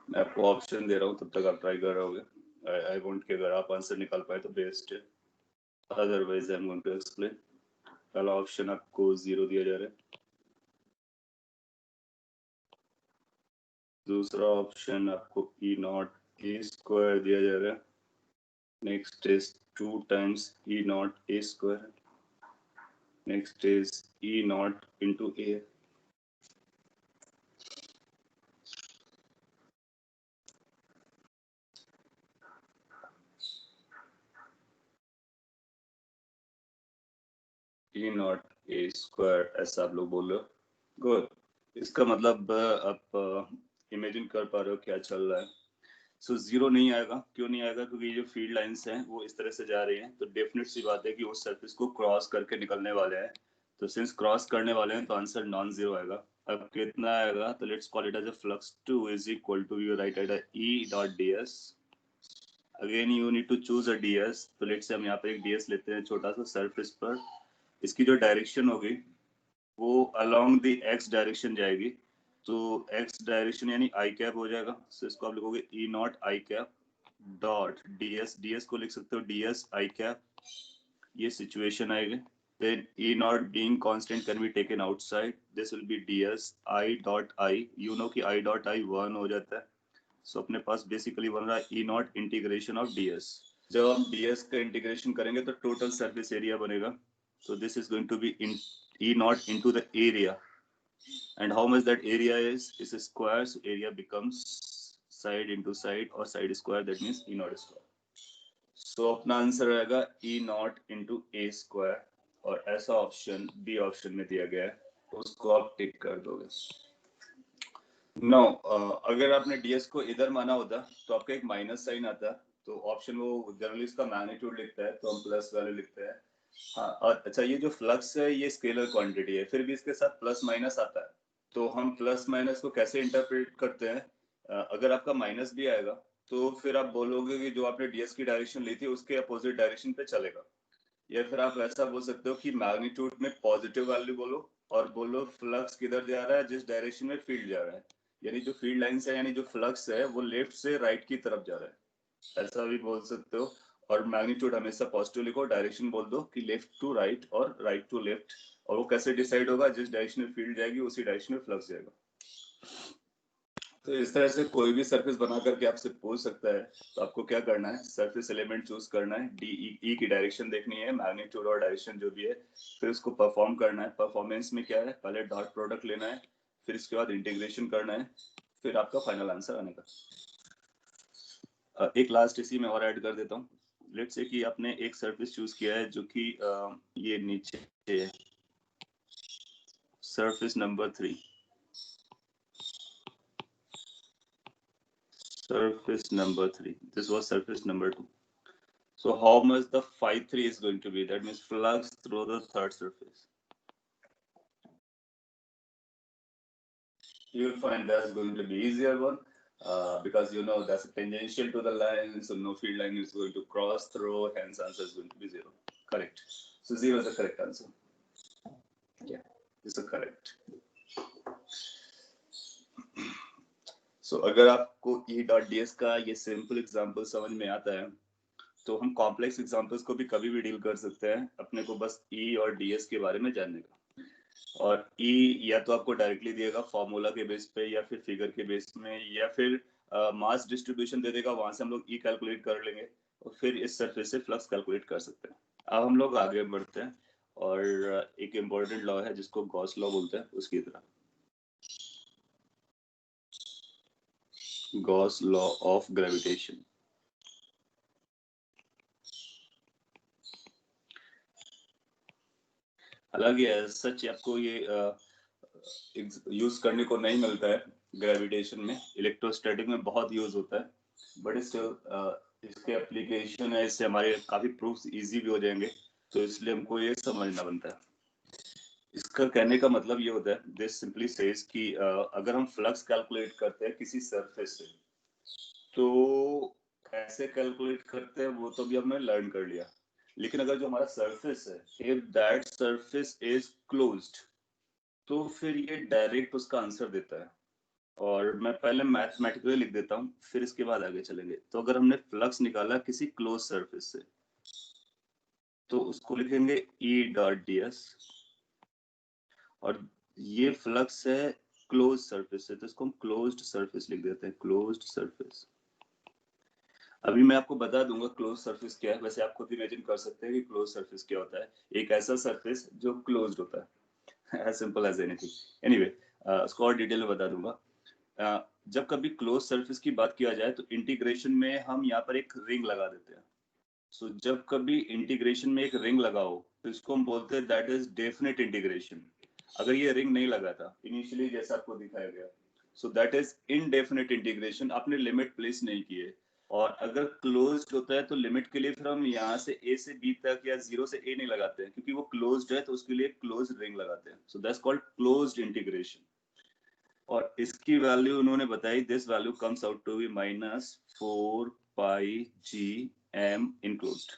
मैं आपको ऑप्शन दे रहा हूँ, तब तक आप ट्राई कर रहोगे. आई वांट कि अगर आप आंसर निकाल पाए तो बेस्ट है, otherwise I am going to explain. पहला ऑप्शन आपको 0 दिया जा रहा है. दूसरा ऑप्शन आपको ई नॉट ए स्क्वायर दिया जा रहा है. Next is 2 times e naught a square. Next is e naught into a. e naught a square ऐसा आप लोग बोल रहे हो. गुड. इसका मतलब आप इमेजिन कर पा रहे हो क्या चल रहा है. सो जीरो नहीं आएगा. क्यों नहीं आएगा? क्योंकि जो फील्ड लाइंस हैं वो इस तरह से जा रही हैं, तो डेफिनेट सी बात है कि उस सरफेस को क्रॉस करके निकलने वाले हैं. तो सिंस क्रॉस करने वाले हैं तो आंसर नॉन जीरो आएगा. अब कितना आएगा? तो let's call it as a flux 2 is equal to, you write at e dot ds. Again you need to choose a ds. तो लेट्स से हम यहाँ पे एक ds लेते हैं छोटा सा सरफेस पर. इसकी जो डायरेक्शन होगी वो अलोंग द x डायरेक्शन जाएगी. तो x डायरेक्शन यानी आई कैप हो जाएगा. तो इसको आप लिखोगे E not I cap dot ds को लिख सकते हो ds आई कैप. ये सिचुएशन आएगी. then e naught being constant can be taken outside. this will be ds I dot I. you know कि I dot I 1 हो जाता है. सो अपने पास बेसिकली बन रहा है e naught integration of ds. जब हम ds का इंटीग्रेशन करेंगे तो टोटल सरफेस एरिया बनेगा. so this is going to be in e naught into the area. and how much that area is a square. so area becomes side into side or side square. that means e naught square. so अपना answer रहेगा e naught into a square. और ऐसा option B option में दिया गया है, तो उसको आप टिक कर दोगे. नो अगर आपने ds को इधर माना होता तो आपका एक माइनस साइन आता. तो ऑप्शन वो जनरली इसका मैग्नीट्यूड लिखता है, तो हम प्लस वैल्यू लिखते हैं. हाँ. और अच्छा, ये जो फ्लक्स है ये स्केलर क्वांटिटी है, फिर भी इसके साथ प्लस माइनस आता है. तो हम प्लस माइनस को कैसे इंटरप्रेट करते हैं? अगर आपका माइनस भी आएगा तो फिर आप बोलोगे कि जो आपने ds की डायरेक्शन ली थी उसके अपोजिट डायरेक्शन पे चलेगा. या फिर आप ऐसा बोल सकते हो कि मैग्नीट्यूड में पॉजिटिव वैल्यू बोलो और बोलो फ्लक्स किधर जा रहा है, जिस डायरेक्शन में फील्ड जा रहा है. यानी जो फील्ड लाइंस है यानी जो फ्लक्स है वो लेफ्ट से राइट की तरफ जा रहा है, ऐसा भी बोल सकते हो. और मैग्नीट्यूड हमेशा पॉजिटिव लिखो, डायरेक्शन बोल दो कि लेफ्ट टू राइट और राइट टू लेफ्ट. और वो कैसे डिसाइड होगा? जिस डायरेक्शन में फील्ड जाएगी उसी डायरेक्शन में फ्लक्स जाएगा. तो इस तरह से कोई भी सरफेस बना करके आपसे पूछ सकता है. तो आपको क्या करना है? सरफेस एलिमेंट चूज करना है, डी ई की डायरेक्शन देखनी है, मैग्नीट्यूड और डायरेक्शन जो भी है, फिर उसको परफॉर्म करना है. परफॉर्मेंस में क्या है? पहले डॉट प्रोडक्ट लेना है, फिर इसके बाद इंटीग्रेशन करना है, फिर आपका फाइनल आंसर आने का. एक लास्ट इसी में और ऐड कर देता हूँ. लेट्स से कि आपने एक सरफेस चूज किया है जो कि ये नीचे है, surface number 3. surface number 3. This was surface number 2. So how much the phi 3 is going to be? That means flux through the third surface. You will find that's going to be easier one, because you know that's tangential to the line, so no field line is going to cross through, hence answer is going to be 0. Correct. So 0 is the correct answer. Yeah, this is correct. So अगर आपको E dot ds का ये simple example समझ में आता है तो हम कॉम्प्लेक्स एग्जांपल्स को भी कभी भी डील कर सकते हैं. अपने को बस E और ds के बारे में जानने का. और E या तो आपको डायरेक्टली देगा फॉर्मूला के बेस पे, या फिर फिगर के बेस में, या फिर मास डिस्ट्रीब्यूशन दे देगा, वहां से हम लोग E कैलकुलेट कर लेंगे और फिर इस सरफेस से फ्लक्स कैलकुलेट कर सकते हैं. अब हम लोग आगे बढ़ते हैं और एक इम्पोर्टेंट लॉ है जिसको गॉस लॉ बोलते हैं, उसकी तरह. Gauss law of gravitation. हालांकि सच आपको ये यूज करने को नहीं मिलता है ग्रेविटेशन में. इलेक्ट्रोस्टैटिक में बहुत यूज होता है, बट स्टिल इसके एप्लीकेशन है, इससे हमारे काफी प्रूफ्स इजी भी हो जाएंगे. तो इसलिए हमको ये समझना बनता है. इसका कहने का मतलब ये होता है, दिस सिंपली सेज कि अगर हम फ्लक्स कैलकुलेट करते हैं किसी सरफेस से, तो कैसे कैलकुलेट करते हैं वो तो भी हमने लर्न कर लिया. लेकिन अगर जो हमारा सरफेस है, if that surface is closed, तो फिर ये डायरेक्ट उसका आंसर देता है. और मैं पहले मैथमेटिकली लिख देता हूँ, फिर इसके बाद आगे चलेंगे। तो अगर हमने फ्लक्स निकाला किसी क्लोज सरफेस से, तो उसको लिखेंगे ई डॉट डी एस, और ये फ्लक्स है क्लोज सरफेस से, तो इसको हम क्लोज्ड सरफेस लिख देते हैं, क्लोज्ड सरफेस। अभी मैं आपको बता दूंगा क्लोज सरफेस क्या है। वैसे आप खुद इमेजिन कर सकते हैं कि क्लोज सरफेस क्या होता है। एक ऐसा सरफेस जो क्लोज्ड होता है, as simple as anything. Anyway, उसको और डिटेल में बता दूंगा। जब कभी क्लोज सरफेस की बात किया जाए तो इंटीग्रेशन में हम यहाँ पर एक रिंग लगा देते हैं। सो जब कभी इंटीग्रेशन में एक रिंग लगाओ तो इसको हम बोलते हैं दैट इज डेफिनेट इंटीग्रेशन। अगर ये रिंग नहीं लगा था इनिशियली जैसा आपको दिखाया गया, सो दैट इज इनडेफिनेट इंटीग्रेशन, आपने लिमिट प्लेस नहीं की है। और अगर क्लोज्ड होता है तो लिमिट के लिए फिर हम यहाँ से ए से बी तक या जीरो से ए नहीं लगाते हैं, क्योंकि वो क्लोज्ड है तो उसके लिए क्लोज रिंग लगाते हैं। So that's called closed integration. और इसकी वैल्यू उन्होंने बताई, this value comes out to be -4π/g/m enclosed.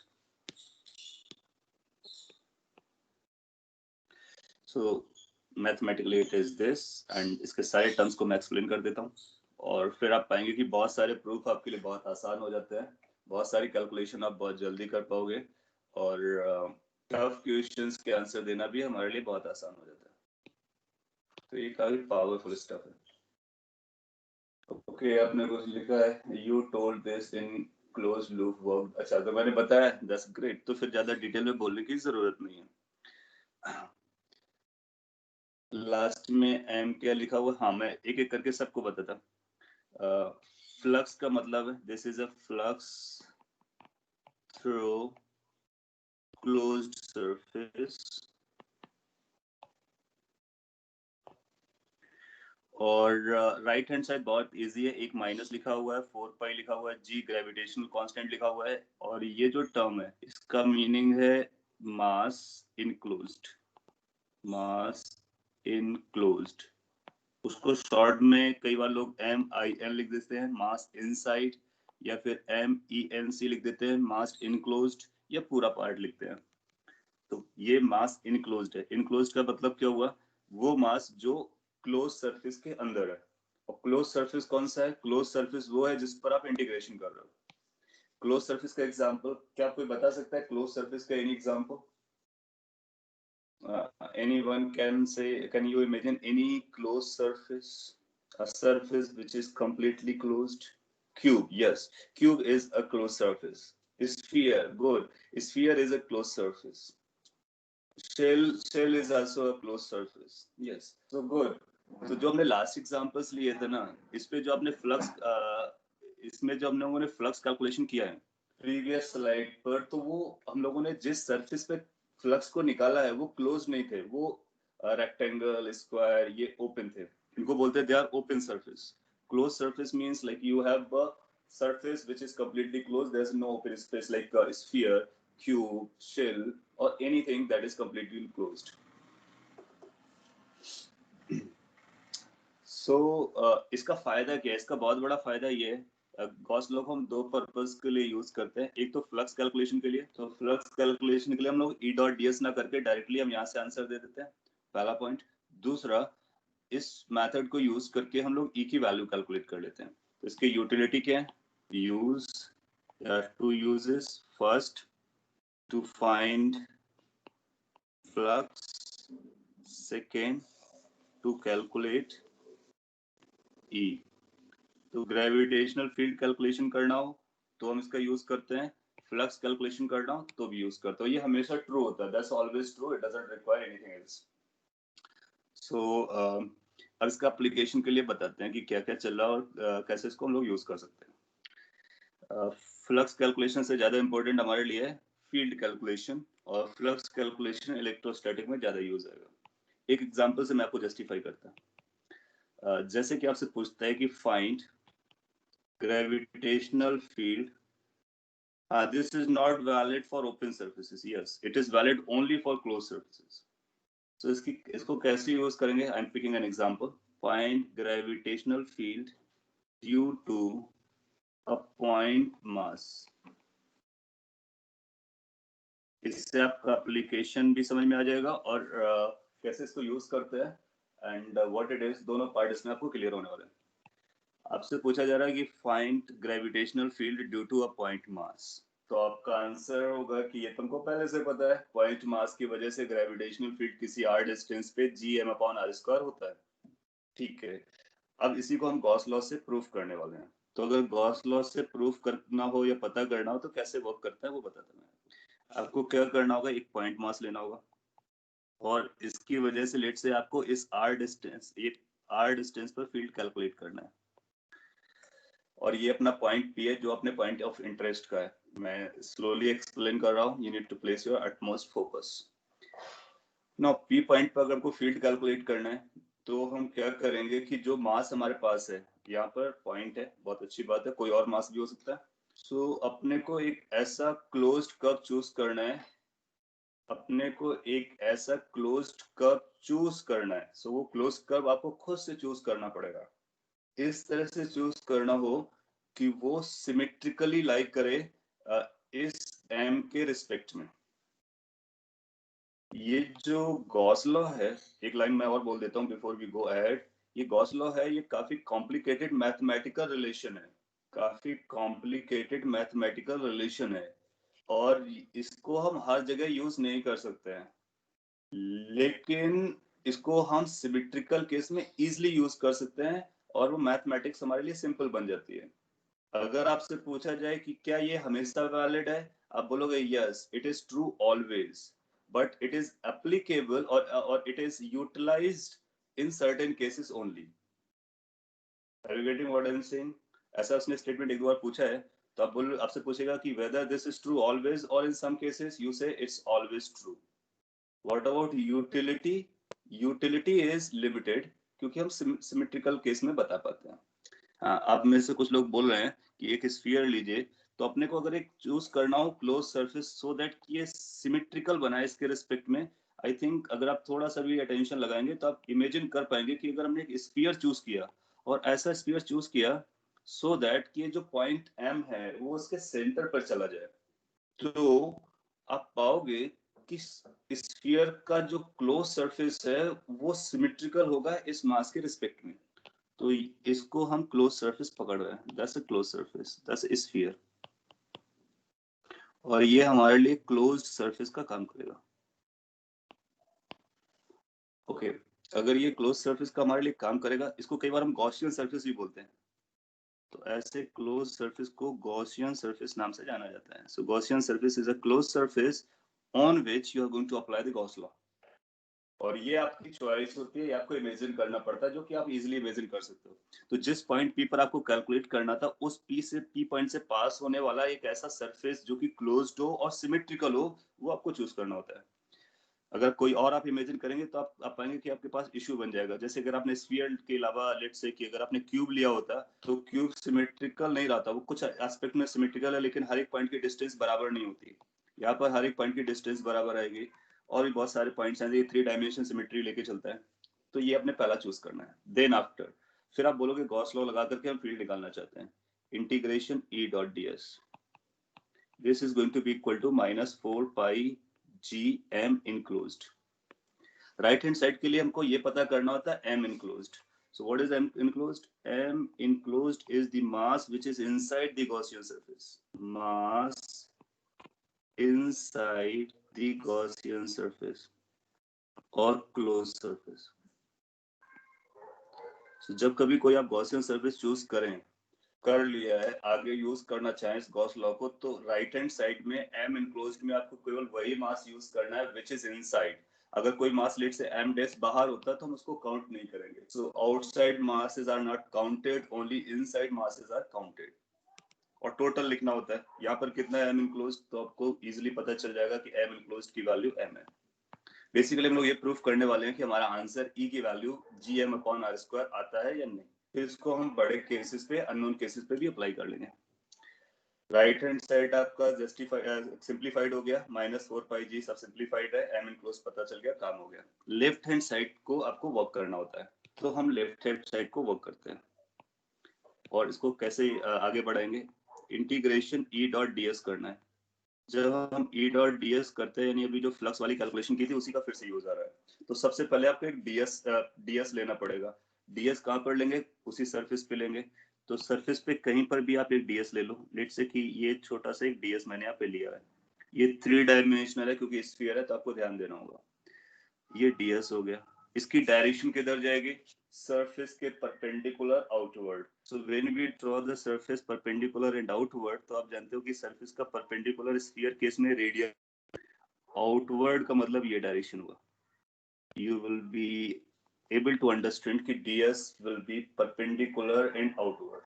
So mathematically it is this, and इसके सारे टर्म्स को मैं एक्सप्लेन कर देता हूँ, और फिर आप पाएंगे कि बहुत सारे प्रूफ आपके लिए बहुत आसान हो जाते हैं, बहुत सारी कैलकुलेशन आप बहुत जल्दी कर पाओगे, और टफ क्वेश्चंस के आंसर देना भी हमारे लिए बहुत आसान हो जाता है। तो ये काफी पावरफुल स्टफ है। ओके, आपने कुछ लिखा है, you told this in close loop work. अच्छा, तो मैंने बताया, दैट्स ग्रेट। तो फिर ज्यादा डिटेल में बोलने की जरूरत नहीं है। लास्ट में एम क्या लिखा हुआ, हाँ मैं एक एक करके सबको बताता। फ्लक्स का मतलब है this is a flux through closed surface, और राइट हैंड साइड बहुत इजी है, एक माइनस लिखा हुआ है, 4π लिखा हुआ है, जी ग्रेविटेशनल कांस्टेंट लिखा हुआ है, और ये जो टर्म है इसका मीनिंग है मास इनक्लोज्ड, मास इनक्लोज्ड। उसको शॉर्ट में कई बार लोग MIN लिख देते हैं, मास इनसाइड, या फिर MENC लिख देते हैं, मास इनक्लोज्ड, या पूरा पार्ट लिखते हैं। तो ये मास इनक्लोज्ड है। इनक्लोज्ड का मतलब क्या हुआ, वो मास जो क्लोज सरफेस के अंदर है। और क्लोज सरफेस कौन सा है, क्लोज सरफेस वो है जिस पर आप इंटीग्रेशन कर रहे हो। क्लोज सरफेस का एग्जांपल क्या कोई बता सकता है, क्लोज सरफेस का any example? Anyone can say, can you imagine any closed surface? A surface which is completely closed? Cube, yes. Cube is a closed surface. Sphere, good. Sphere is a closed surface. Shell is also a closed surface. Yes. So good. तो जो हमने last examples लिए थे ना, इस पे जो आपने फ्लक्स, इसमें जो हम लोगों ने फ्लक्स कैलकुलेशन किया है प्रीवियस स्लाइड पर, तो वो हम लोगों ने जिस सरफेस पे फ्लक्स को निकाला है वो क्लोज नहीं थे, वो रेक्टेंगल, स्क्वायर, ये ओपन थे। इनको बोलते हैं they are open surface. Close surface means like you have a surface which is completely closed, there's no open space like a sphere, cube, shell, or anything that is completely closed. सो इसका फायदा क्या है, इसका बहुत बड़ा फायदा ये है, गॉस लॉ को हम दो पर्पस के लिए यूज करते हैं। एक तो फ्लक्स कैलकुलेशन के लिए, तो फ्लक्स कैलकुलेशन के लिए हम लोग ई डॉट डी एस ना करके डायरेक्टली हम यहाँ से आंसर दे देते हैं, पहला पॉइंट। दूसरा, इस मेथड को यूज करके हम लोग ई की वैल्यू कैलकुलेट कर लेते हैं। तो इसकी यूटिलिटी क्या है, use to uses, first to find flux, second to calculate E. तो ग्रेविटेशनल फील्ड कैलकुलेशन करना हो तो हम इसका यूज करते हैं, फ्लक्स कैलकुलेशन करना हो तो भी यूज करते हो। ये हमेशा ट्रू होता है, that's always true, it doesn't require anything else. So अब इसका एप्लीकेशन के लिए बताते हैं कि क्या क्या चल रहा है और कैसे इसको हम लोग यूज कर सकते हैं। फ्लक्स कैलकुलेशन से ज्यादा इंपॉर्टेंट हमारे लिए है फील्ड कैलकुलेशन, और फ्लक्स कैलकुलेशन इलेक्ट्रोस्टैटिक में ज्यादा यूज आएगा। एक एग्जांपल से मैं आपको जस्टिफाई करता हूँ। जैसे कि आपसे पूछता है कि find gravitational field. This is not valid for open surfaces. Yes, it is valid only for closed surfaces. So इसको कैसे यूज करेंगे? I'm picking an example. Find gravitational field due to a point mass. इससे आपका application भी समझ में आ जाएगा और कैसे इसको यूज करते हैं एंड व्हाट इट इज, दोनों पार्ट इसमें आपको क्लियर होने वाले हैं। आपसे पूछा जा रहा है कि find gravitational field due to a point mass. तो आपका आंसर होगा कि ये तुमको पहले से पता है, पॉइंट मास की वजह से ग्रेविटेशनल फील्ड किसी r डिस्टेंस पे gm/r² होता है। ठीक है, अब इसी को हम गॉस लॉ से प्रूफ करने वाले हैं। तो अगर गॉस लॉ से प्रूफ करना हो या पता करना हो तो कैसे वर्क करता है वो बताता हूँ मैं। आपको क्या करना होगा, एक पॉइंट मास लेना होगा और इसकी वजह से लेट से आपको इस r डिस्टेंस पर फील्ड कैलकुलेट करना है। और ये अपना पॉइंट P है जो अपने पॉइंट ऑफ इंटरेस्ट का है। मैं स्लोली एक्सप्लेन कर रहा हूँ, you need to place your utmost focus. Now P point पर अगर आपको फील्ड कैलकुलेट करना है तो हम क्या करेंगे कि जो मास हमारे पास है, यहाँ पर पॉइंट है, बहुत अच्छी बात है, कोई और मास भी हो सकता है। सो अपने को एक ऐसा क्लोज्ड कर्व चूज करना है, अपने को एक ऐसा क्लोज्ड कर्व चूज करना है। सो वो क्लोज्ड कर्व आपको खुद से चूज करना पड़ेगा, इस तरह से चूज करना हो कि वो सिमेट्रिकली लाइक करे इस m के रिस्पेक्ट में। ये जो गॉस लॉ है, एक लाइन मैं और बोल देता हूँ बिफोर वी गो अहेड। ये गॉस लॉ है, ये काफी कॉम्प्लिकेटेड मैथमेटिकल रिलेशन है, काफी कॉम्प्लिकेटेड मैथमेटिकल रिलेशन है और इसको हम हर जगह यूज नहीं कर सकते हैं, लेकिन इसको हम सिमेट्रिकल केस में इजीली यूज कर सकते हैं और वो मैथमेटिक्स हमारे लिए सिंपल बन जाती है। अगर आपसे पूछा जाए कि क्या ये हमेशा वैलिड है, आप बोलोगे yes it is true always, but it is applicable और it is utilized in certain cases only. Are you getting what I am saying? ऐसा उसने स्टेटमेंट एक दो बार पूछा है, तो आप बोल आपसे पूछेगा कि whether this is true always और इन सम केसेस यू से it's always true. What about utility? Utility is limited क्योंकि हम सिमेट्रिकल केस में बता पाते हैं। हाँ, आप में से कुछ लोग बोल रहे हैं कि एक स्फीयर लीजिए, तो अपने को अगर एक चूज करना हो क्लोज सरफेस सो दैट ये सिमेट्रिकल बनाए इसके रिस्पेक्ट में, आई थिंक अगर आप थोड़ा सा भी अटेंशन लगाएंगे तो आप इमेजिन कर पाएंगे कि अगर हमने एक स्फीयर चूज किया और ऐसा स्फीयर चूज किया सो दैट कि ये जो पॉइंट M है वो उसके सेंटर पर चला जाए, तो आप पाओगे कि स्फीयर का जो क्लोज सरफेस है वो सिमेट्रिकल होगा इस मास के रिस्पेक्ट में। तो इसको हम क्लोज सरफेस पकड़ रहे हैं, that's a close surface, that's a sphere, और ये हमारे लिए क्लोज्ड सरफेस का काम करेगा। ओके, अगर ये क्लोज सरफेस का हमारे लिए काम करेगा, इसको कई बार हम गॉसियन सरफेस भी बोलते हैं, तो ऐसे क्लोज सरफेस को गॉसियन सरफेस नाम से जाना जाता है। So Gaussian surface is a close surface on which you are going to apply the Gauss law. और ये आपकी चॉइस होती है, आपको इमेजिन करना पड़ता है, जो कि आप इजीली इमेजिन कर सकते हो। तो जिस पॉइंट P पर आपको कैलकुलेट करना था, उस P पॉइंट से पास होने वाला एक ऐसा सरफेस जो कि क्लोज्ड हो और सिमेट्रिकल हो, वो आपको चूज करना होता है। अगर कोई और आप इमेजिन करेंगे तो आप पाएंगे कि आपके पास इश्यू बन जाएगा। जैसे अगर आपने स्फीयर के अलावा लेट्स से कि अगर आपने क्यूब लिया होता तो क्यूब सिमेट्रिकल नहीं रहता, वो कुछ एस्पेक्ट में सिमेट्रिकल है लेकिन हर एक पॉइंट की डिस्टेंस बराबर नहीं होती। यहाँ पर हर एक पॉइंट की डिस्टेंस बराबर आएगी और भी बहुत सारे पॉइंट्स हैं, ये 3 डायमेंशन सिमेट्री लेके चलता है। तो ये आपने पहला चूज करना है। देन आफ्टर फिर आप बोलोगे गॉस लॉ लगा करके हम फील्ड निकालना चाहते हैं, integration E.ds, this is going to be equal to -4 pi gm enclosed। Right hand side के लिए हमको ये पता करना होता है m enclosed। So what is m enclosed? M enclosed is the mass which is inside the Gaussian surface. Mass inside the Gaussian surface or closed surface. So जब कभी कोई आप Gaussian surface चूज करें, कर लिया है, आगे यूज करना चाहें इस गॉस लॉ को, तो राइट हैंड साइड में m enclosed में आपको केवल वही मास यूज करना है which is inside। अगर कोई mass let say m dash बाहर होता तो हम उसको काउंट नहीं करेंगे। So outside masses are not counted, only inside masses are counted. और टोटल लिखना होता है, यहाँ पर कितना है m enclosed, तो आपको इजीली पता चल जाएगा कि m enclosed की वैल्यू m है। बेसिकली हम लोग ये प्रूफ करने वाले हैं कि हमारा आंसर E की वैल्यू gm/r² आता है या नहीं। फिर इसको हम बड़े केसेस पे, अननोन केसेस पे भी अप्लाई कर लेंगे। राइट हैंड साइड आपका सिंप्लीफाइड हो गया, -4 पाई जी सब सिंप्लीफाइड है, m enclosed पता चल गया, काम हो गया। लेफ्ट हैंड साइड को आपको वर्क करना होता है, तो हम लेफ्ट हैंड साइड को वर्क करते हैं और इसको कैसे आगे बढ़ाएंगे, इंटीग्रेशन E.ds करना है। जब हम E.ds करते हैं, यानी अभी जो फ्लक्स वाली कैलकुलेशन की थी उसी का फिर से यूज आ रहा है, तो सबसे पहले आपको एक ds लेना पड़ेगा। ds कहाँ पर लेंगे, उसी सरफेस पे लेंगे। तो सरफेस पे कहीं पर भी आप एक ds ले लो, लेट्स से कि ये छोटा सा एक ds मैंने यहाँ पे लिया है, ये 3 डायमेंशनल है क्योंकि स्फीयर है, तो आपको ध्यान देना होगा। ये ds हो गया, इसकी डायरेक्शन किधर जाएगी, सरफेस के perpendicular outward. So when we draw the surface perpendicular and outward, तो आप जानते हो कि सरफेस का परपेंडिकुलर स्फीयर केस में रेडियल, आउटवर्ड का मतलब ये डायरेक्शन हुआ। You will be able to understand कि ds will be perpendicular and outward।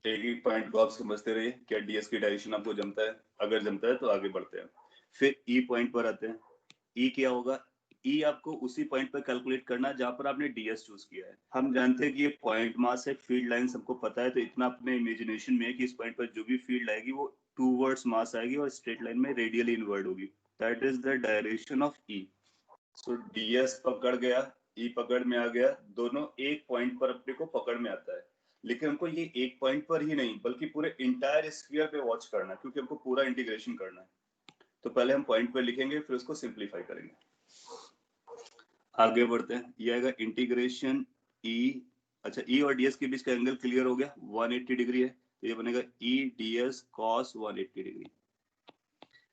एक ही पॉइंट को आप समझते रहिए, क्या ds की डायरेक्शन आपको जमता है? अगर जमता है तो आगे बढ़ते हैं। फिर e पॉइंट पर आते हैं। e क्या होगा? e आपको उसी पॉइंट पर कैलकुलेट करना जहां पर आपने ds चूज किया है। हम जानते हैं कि ये पॉइंट मास है, फील्ड लाइन सबको पता है, तो इतना अपने इमेजिनेशन में है कि इस पॉइंट पर जो भी फील्ड आएगी वो टूवर्ड्स मास आएगी और स्ट्रेट लाइन में रेडियली इनवर्ड होगी। That is the direction of e। So ds पकड़ गया, e पकड़ में आ गया, दोनों एक पॉइंट पर अपने को पकड़ में आता है। लेकिन हमको ये एक पॉइंट पर ही नहीं बल्कि पूरे इंटायर स्फीयर पे वॉच करना है, क्योंकि हमको पूरा इंटीग्रेशन करना है। तो पहले हम पॉइंट पर लिखेंगे, फिर उसको सिंप्लीफाई करेंगे। आगे बढ़ते हैं, ये आएगा इंटीग्रेशन e। अच्छा, e और ds के बीच का एंगल क्लियर हो गया, 180 डिग्री है, तो ये बनेगा e ds cos 180 डिग्री।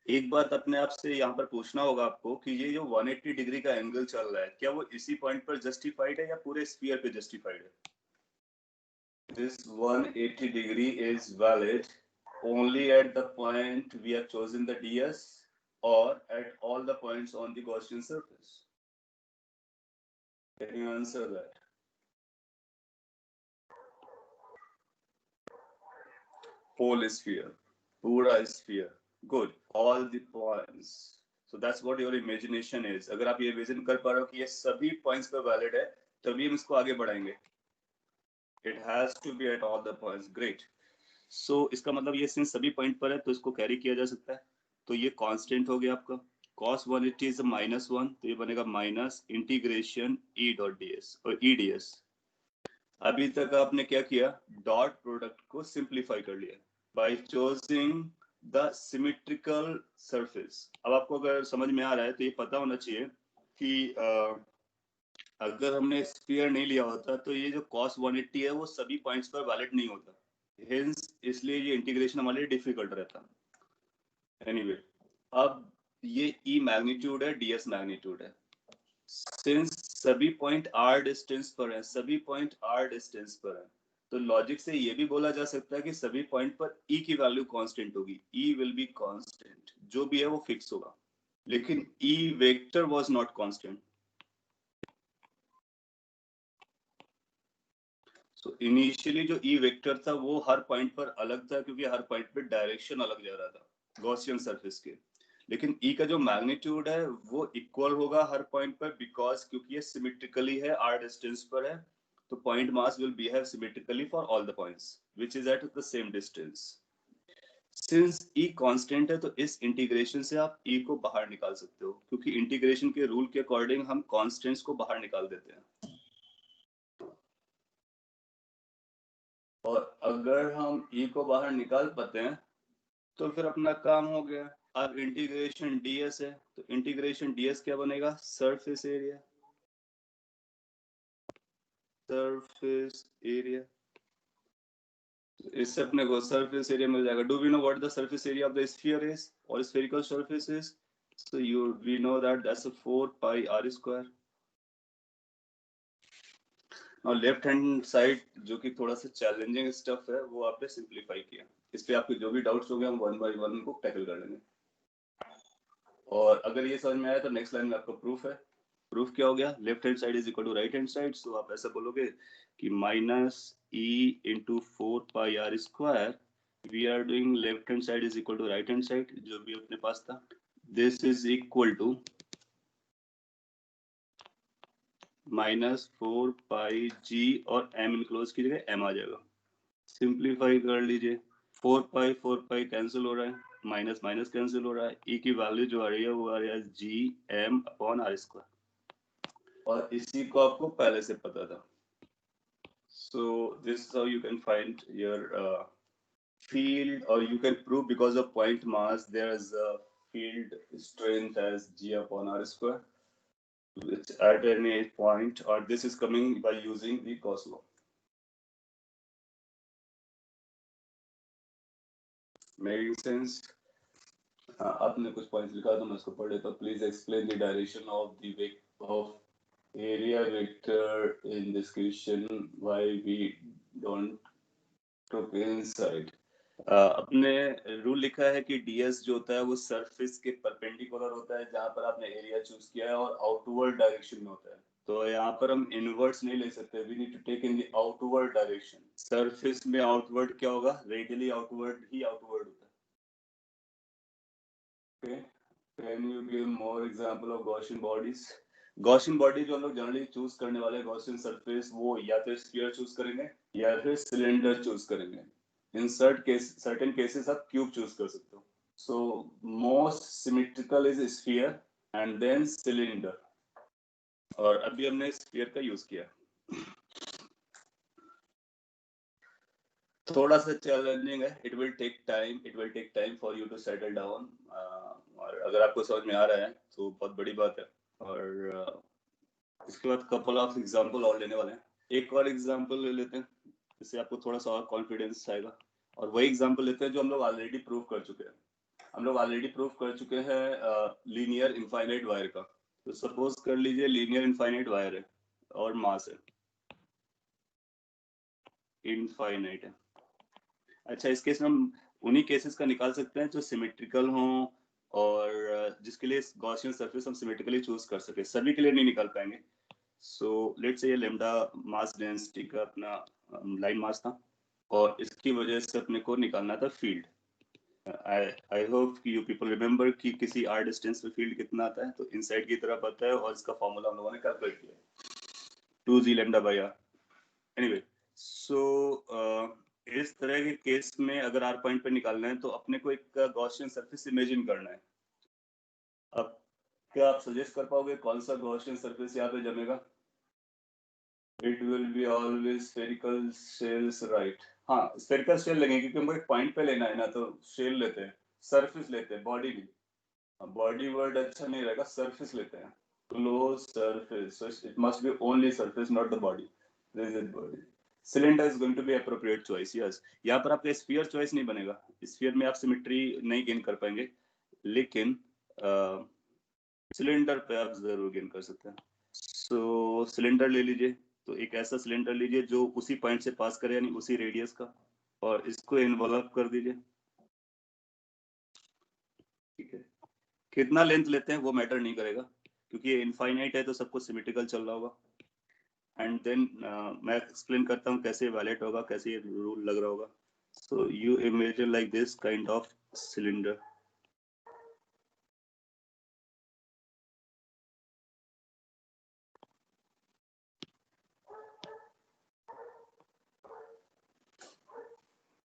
एक बात अपने आप से यहाँ पर पूछना होगा आपको कि ये जो 180 डिग्री का एंगल चल रहा है, क्या वो इसी पॉइंट पर जस्टिफाइड है या पूरे स्फीयर पे जस्टिफाइड है? This 180 degree is valid only at the point we have chosen the ds or at all the points on the Gaussian surface? Can you answer that? Whole sphere, pura sphere. Good. All the points. So that's what your imagination is. अगर आप ये vision कर पा रहे हो कि ये सभी पॉइंट्स पे वैलिड है, तभी हम इसको आगे बढ़ाएंगे। It has to be at all the points. Great. So इसका मतलब ये सिंस सभी पॉइंट पर है तो इसको कैरी किया जा सकता है। तो ये कांस्टेंट हो गया आपका cos 180 is -1, तो ये बनेगा minus integration e dot ds और e ds। अभी तक आपने क्या किया, डॉट प्रोडक्ट को सिंप्लीफाई कर लिया by choosing the symmetrical surface. अब आपको अगर समझ में आ रहा है तो ये पता होना चाहिए कि अगर हमने स्फीयर नहीं लिया होता तो ये जो cos 180 है वो सभी पॉइंट्स पर वैलिड नहीं होता, हेंस इसलिए ये इंटीग्रेशन हमारे लिए डिफिकल्ट रहता। एनीवे, अब ये e मैग्नीट्यूड है, ds मैग्नीट्यूड है। सिंस सभी पॉइंट r डिस्टेंस पर है, सभी पॉइंट r डिस्टेंस पर है, तो लॉजिक से ये भी बोला जा सकता है कि सभी पॉइंट पर e की वैल्यू कांस्टेंट होगी। e विल बी कांस्टेंट, जो भी है वो फिक्स होगा। लेकिन e vector was not constant. तो इनिशियली जो ई वेक्टर था वो हर पॉइंट पर अलग था, क्योंकि हर पॉइंट पे डायरेक्शन अलग जा रहा था गॉसियन सरफेस के। लेकिन ई का जो मैग्नीट्यूड है वो इक्वल होगा हर पॉइंट पर, बिकॉज क्योंकि ये सिमेट्रिकली है, आर डिस्टेंस पर है, तो point mass will behave symmetrically for all the points which is at the same distance. Since E constant है तो इस इंटीग्रेशन से आप ई को बाहर निकाल सकते हो, क्योंकि इंटीग्रेशन के रूल के अकॉर्डिंग हम कांस्टेंट्स को बाहर निकाल देते हैं। और अगर हम e को बाहर निकाल पाते हैं तो फिर अपना काम हो गया। अब इंटीग्रेशन ds है, तो इंटीग्रेशन ds क्या बनेगा, सरफेस एरिया। सरफेस एरिया, इससे अपने को सरफेस एरिया मिल जाएगा। Do we know what the surface area of the sphere is और spherical surface is? So you we know that that's 4 pi r square. और left hand side जो कि थोड़ा सा चैलेंजिंग स्टफ है वो आपने सिंप्लीफाई किया। इस पे आपके जो भी डाउट्स हो गए हम वन बाय वन को टैकल कर लेंगे। और अगर ये समझ में आया तो नेक्स्ट लाइन में आपका प्रूफ है। प्रूफ क्या हो गया, left hand side is equal to right hand side. So आप ऐसा बोलोगे कि minus e into 4 pi R square, we are doing left hand side is equal to right hand side जो भी अपने पास था। This is equal to -4 pi g और m इनक्लोज की जगह m आ जाएगा। सिंप्लीफाई कर लीजिए, 4 पाई कैंसिल हो रहा है, माइनस माइनस कैंसिल हो रहा है, e की वैल्यू जो आ रही है वो आ रही है G M upon r square, और इसी को आपको पहले से पता था। So this is how you can find your field, or you can prove because of point mass there is a field strength as g upon r square, which at any point, or this is coming by using the Gauss law. Making sense? आपने कुछ points लिखा तो मैं उसको पढ़ लेता हूँ. Please explain the direction of the vector of area vector in this question, why we don't took inside. अपने रूल लिखा है कि ds जो होता है वो सरफेस के परपेंडिकुलर होता है जहां पर आपने एरिया चूज किया है, और आउटवर्ड डायरेक्शन में होता है. तो यहाँ पर हम इनवर्ड्स नहीं ले सकते. We need to take in the outward direction. Surface में आउटवर्ड क्या होगा? रेडियली आउटवर्ड ही आउटवर्ड होता है. Okay. Can you give more example of Gaussian bodies? Gaussian body जो हम लोग जनरली चूज करने वाले Gaussian surface, वो या तो स्फीयर चूज करेंगे या फिर सिलेंडर चूज करेंगे. इन सर्टेन केसेस आप क्यूब चूज कर सकते हो. So most symmetrical is sphere and then cylinder. और अभी हमने स्फीयर का यूज किया. थोड़ा सा चैलेंजिंग है. It will take time for you to settle down. और अगर आपको समझ में आ रहा है तो बहुत बड़ी बात है. और इसके बाद कपल ऑफ एग्जांपल और लेने वाले हैं. एक और एग्जांपल ले लेते हैं जिससे आपको थोड़ा सा और कॉन्फिडेंस आएगा. और वही एग्जांपल लेते हैं जो हम लोग ऑलरेडी प्रूव कर चुके हैं. हम लोग ऑलरेडी प्रूव कर चुके हैं लीनियर इनफाइनाइट वायर का. तो सपोज कर लीजिए लीनियर इनफाइनाइट वायर है और मास है इनफाइनाइट है. अच्छा, इस केस में हम उन्हीं केसेस का निकाल सकते हैं जो सिमेट्रिकल हों और जिसके लिए गॉसियन सरफेस हम सिमेट्रिकली चूज कर सके. सभी के लिए नहीं निकाल पाएंगे. सो लेट्स से ये लैम्डा मास डेंसिटी का अपना लाइन मास था और इसकी वजह से अपने को निकालना था फील्ड. आई होप कि यू पीपल रिमेम्बर कि किसी आर डिस्टेंस पे फील्ड कितना आता है. तो इनसाइड की तरफ आता है और इसका फॉर्मूला हम लोगों ने कैलकुलेट किया 2g lambda by R. Anyway, so इस तरह के केस में अगर आर पॉइंट पे निकालना है तो अपने को एक गॉसियन सरफेस इमेजिन करना है. अब क्या आप सजेस्ट कर पाओगे कौन सा गॉसियन सरफेस यहाँ पे जमेगा? It will be always spherical shells, right? हाँ, spherical shell लेंगे क्योंकि हमको एक पॉइंट पे लेना है ना. तो शेल लेते हैं, सरफेस लेते हैं, बॉडी नहीं. बॉडी वर्ड अच्छा नहीं रहेगा, सरफेस लेते हैं. Close surface, so it must be only surface, not the body. Rigid body. Cylinder is going to be appropriate choice. Yes. यहाँ पर आपका स्फीयर चॉइस नहीं बनेगा. स्फीयर में आप सिमेट्री नहीं गेन कर पाएंगे, लेकिन सिलेंडर पे आप जरूर गेन कर सकते हैं. सो सिलेंडर ले लीजिए. तो एक ऐसा सिलेंडर लीजिए जो उसी पॉइंट से पास करे, यानी उसी रेडियस का, और इसको इन्वॉल्व कर दीजिए. ठीक है. कितना लेंथ लेते हैं वो मैटर नहीं करेगा क्योंकि ये इनफाइनाइट है तो सबको सिमेट्रिकल चल रहा होगा. एंड देन मैं एक्सप्लेन करता हूँ कैसे वैलिड होगा, कैसे ये रूल लग रहा होगा. So you imagine like this kind of cylinder.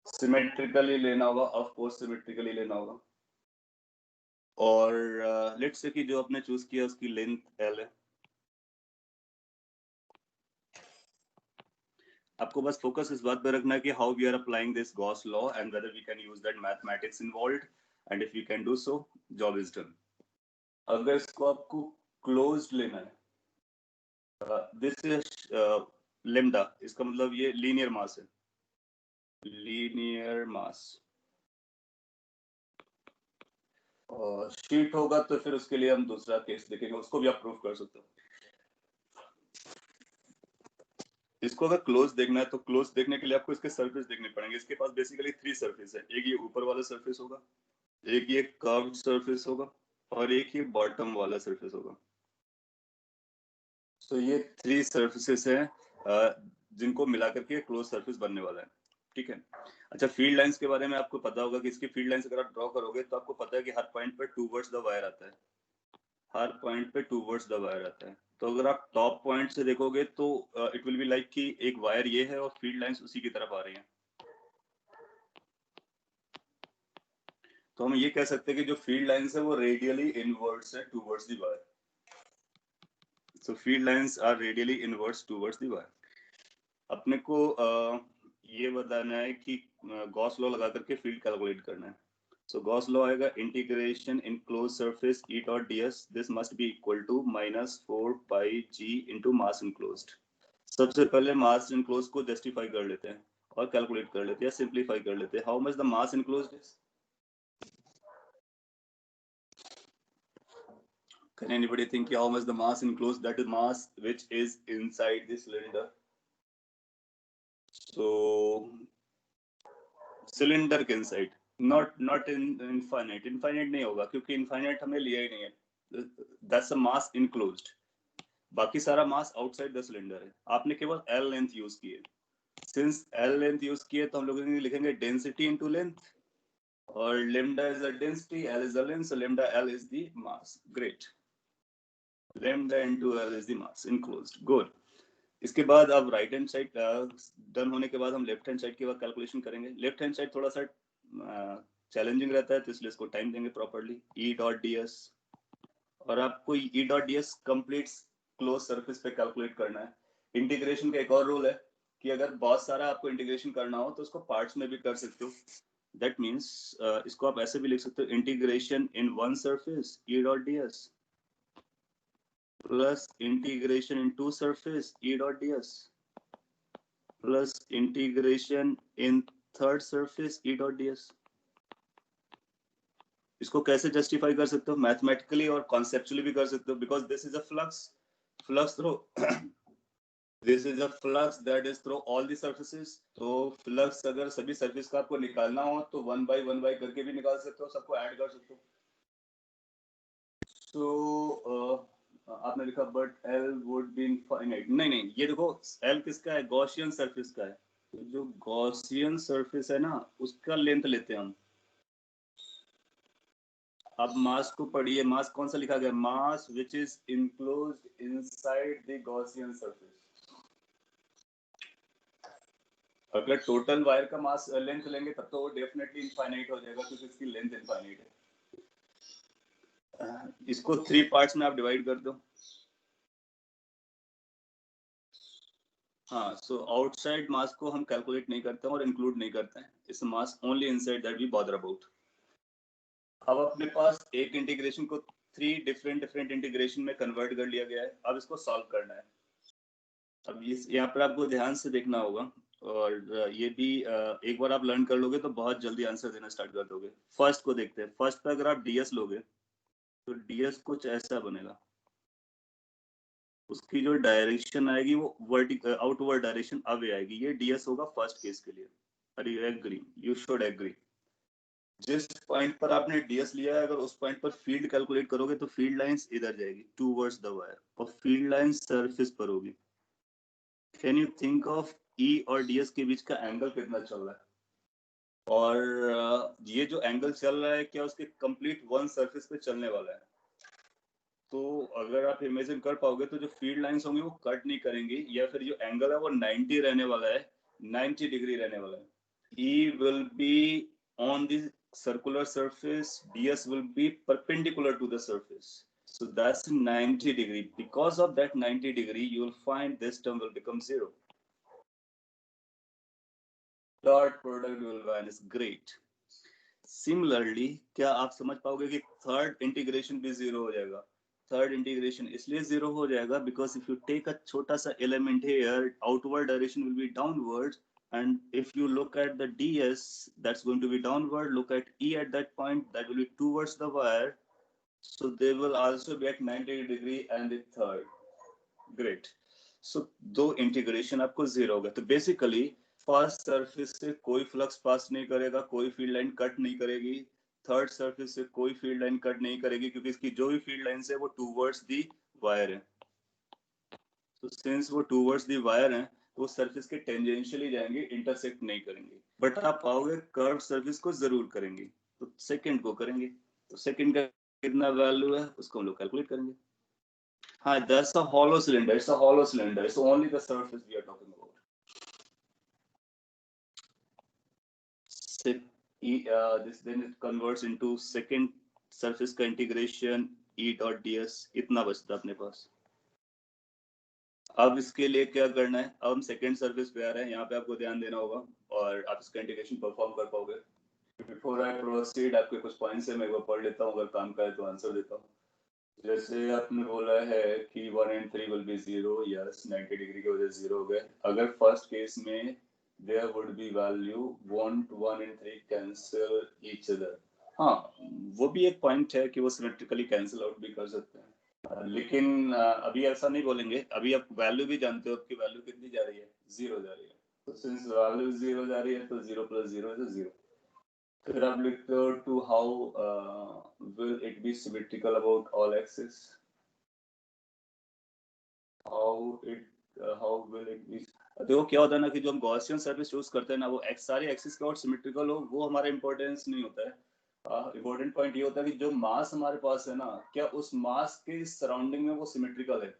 Symmetrically लेना होगा, ऑफ कोर्स सिमेट्रिकली लेना होगा. और लेट्स से कि जो आपने चूज किया उसकी लेंथ एल है. आपको बस फोकस इस बात पे रखना है कि how we are applying this Gauss law and whether we can use that mathematics involved. And if you can do so, job is done. अगर इसको आपको क्लोज्ड लेना है, दिस इज लेम्डा, इसका मतलब ये लीनियर मास है. लीनियर मास और शीट होगा तो फिर उसके लिए हम दूसरा केस देखेंगे, उसको भी आप प्रूव कर सकते हो. इसको अगर क्लोज देखना है तो क्लोज देखने के लिए आपको इसके सरफेस देखने पड़ेंगे. इसके पास बेसिकली 3 सरफेस है. एक ये ऊपर वाला सरफेस होगा, एक ये कर्व्ड सरफेस होगा, और एक ये बॉटम वाला सरफेस होगा. तो ये 3 सरफेसेस हैं जिनको मिला करके क्लोज सरफेस बनने वाला है. ठीक है. अच्छा, फील्ड लाइंस के बारे में आपको पता होगा कि इसकी फील्ड लाइंस अगर आप ड्रॉ करोगे तो आपको पता है कि हर पॉइंट पे टूवर्ड्स द वायर आता है. हर पॉइंट पे टूवर्ड्स द वायर आता है. तो अगर आप टॉप पॉइंट से देखोगे तो इट विल बी लाइक कि एक वायर ये है और फील्ड लाइंस उसी की तरफ आ रही हैं. तो हम ये कह सकते हैं कि जो फील्ड लाइंस है वो रेडियली इनवर्ड्स है towards the wire. So field lines are radially inwards towards the wire. अपने को ये बताना है कि गॉस लॉ लगा करके फील्ड कैलकुलेट करना है. सो गॉस लॉ आएगा integration in close surface E dot ds, this must be equal to -4 pi g into mass enclosed. सबसे पहले मास इनक्लोज्ड को जस्टिफाई कर लेते हैं और कैलकुलेट कर लेते हैं, सिंपलीफाई कर लेते हैं. How much the mass enclosed is? Can anybody think how much the mass enclosed? That is mass which is inside the cylinder. So cylinder के inside, not in infinite. Infinite नहीं होगा क्योंकि infinite हमने लिया ही नहीं है. That's a mass enclosed. बाकी सारा मास आउटसाइड द सिलेंडर है. आपने केवल L लेंथ यूज की है. सिंस L लेंथ यूज की है तो हम लोग लिखेंगे डेंसिटी इनटू लेंथ, और lambda is the density, L is the length, so lambda L is the mass. Great. Lambda into L is the mass enclosed. Good. इसके बाद अब राइट हैंड साइड डन होने के बाद हम लेफ्ट हैंड साइड की बात कैलकुलेशन करेंगे. लेफ्ट हैंड साइड थोड़ा सा चैलेंजिंग रहता है तो इसलिए इसको टाइम देंगे प्रॉपर्ली. E डॉट ds, और आपको E dot ds complete close surface पे कैलकुलेट करना है. इंटीग्रेशन का एक और रूल है कि अगर बहुत सारा आपको इंटीग्रेशन करना हो तो उसको पार्ट्स में भी कर सकते हो. दैट मीन्स इसको आप ऐसे भी लिख सकते हो, integration in one surface E dot ds plus integration in two surface E dot ds plus integration in third surface E dot ds. इसको कैसे जस्टिफाई कर सकते हो? मैथमेटिकली और कॉन्सेप्चुअली भी कर सकते हो, because this is a flux through this is a flux that is through all the surfaces. तो फ्लक्स अगर सभी सरफेस का आपको निकालना हो तो वन बाय करके भी निकाल सकते हो, सबको ऐड कर सकते हो. So आपने लिखा but L would be infinite. नहीं, ये देखो L किसका है? गॉसियन सरफेस का है. तो जो गॉसियन सरफेस है ना उसका लेंथ लेते हैं हम. अब मास को पढ़िए. मास कौन सा लिखा गया? Mass which is enclosed inside the Gaussian surface. अगर टोटल वायर का मास लेंथ लेंगे तब तो वो डेफिनेटली इनफाइनाइट हो जाएगा क्योंकि इसकी लेंथ इनफाइनाइट है. इसको 3 पार्ट्स में आप डिवाइड कर दो. हाँ, सो आउटसाइड मास को हम कैलकुलेट नहीं करते हैं और इंक्लूड नहीं करते हैं. It's mass only inside that we bother about. अब अपने पास एक इंटीग्रेशन को 3 डिफरेंट इंटीग्रेशन में कन्वर्ट कर लिया गया है. अब इसको सॉल्व करना है. अब यहाँ पर आपको ध्यान से देखना होगा, और ये भी एक बार आप लर्न कर लोगे तो बहुत जल्दी आंसर देना स्टार्ट कर दोगे. फर्स्ट को देखते हैं. फर्स्ट पे अगर आप ds लोगे तो ds कुछ ऐसा बनेगा. उसकी जो डायरेक्शन आएगी वो वर्टिकल आउटवर्ड डायरेक्शन अवे आएगी. ये ds होगा फर्स्ट केस के लिए. Are you agree? You should agree. जिस पॉइंट पर आपने ds लिया है अगर उस पॉइंट पर फील्ड कैलकुलेट करोगे तो फील्ड लाइंस इधर जाएगी टूवर्ड्स द वायर, और फील्ड लाइंस सरफेस पर होगी. Can you think of E और ds के बीच का एंगल कितना चल रहा है? और ये जो एंगल चल रहा है क्या उसके कंप्लीट वन सरफेस पे चलने वाला है? तो अगर आप इमेजिन कर पाओगे तो जो फील्ड लाइंस होंगी वो कट नहीं करेंगी, या फिर जो एंगल है वो 90 रहने वाला है, 90 डिग्री रहने वाला है. E will be on the circular surface, ds will be perpendicular to the surface. So that's 90 degree. Because of that 90 degree, you will find this term will become 0. Dot product will vanish. Great. Similarly, क्या आप समझ पाओगे कि third integration भी 0 हो जाएगा? Third integration इसलिए 0 हो जाएगा because if you take a छोटा सा element here, outward direction will be downwards, and if you look at the ds, that's going to be downward. Look at E at that point, that will be towards the wire, so they will also be at 90 degree and the third. Great. So दो integration आपको 0 होगा. तो basically first surface से कोई flux pass नहीं करेगा, कोई field line cut नहीं करेगी. थर्ड सरफेस से कोई फील्ड लाइन कट नहीं करेगी क्योंकि इसकी जो भी फील्ड लाइन है वो टूवर्ड्स दी वायर है. तो सिंस वो टूवर्ड्स दी वायर है तो वो सरफेस के टेंजेंशियली जाएंगे, इंटरसेक्ट नहीं करेंगे. बट आप पाओगे कर्व सरफेस को जरूर करेंगे. तो सेकंड को करेंगे. तो सेकंड का कितना वैल्यू है उसको हम लोग कैलकुलेट करेंगे. Hi, that's a hollow cylinder. It's a hollow cylinder. It's only the surface we are talking about. This then it converts into second surface का integration E dot ds. इतना बचता अपने पास. अब इसके लिए क्या करना है? अब हम सेकंड सर्फेस पे आ रहे हैं. यहाँ पे आपको ध्यान देना होगा और आप इसका इंटीग्रेशन परफॉर्म कर पाओगे. Before I proceed, आपके कुछ पॉइंट्स है मैं एक बार पढ़ लेता हूँ, अगर काम का है तो आंसर देता हूँ. जैसे आपने बोला है कि 1 and 3 will be 0. yes, 90 degree की वजह से 0 हो गए. अगर फर्स्ट केस में there would be value, won't 1 and 3 cancel each other? हाँ, वो भी एक पॉइंट है कि वो सिमेट्रिकली कैंसिल आउट भी कर सकते हैं. लेकिन अभी ऐसा नहीं बोलेंगे, अभी आप वैल्यू भी जानते हो कि वैल्यू कितनी जा रही है, 0 जा रही है। तो सिंस वैल्यू 0 जा रही है तो 0 + 0 इज 0। फिर आप लिखते हो to how will it be symmetrical about all axis, how will it be. देखो क्या होता है ना कि जो हम गॉसियन सर्फेस चूज करते हैं ना, वो सारे एक्सिस के और सिमेट्रिकल हो, वो हमारा इंपॉर्टेंस नहीं होता है। इंपॉर्टेंट पॉइंट ये होता है कि जो मास हमारे पास है ना, क्या उस मास के सराउंडिंग में वो सिमेट्रिकल है।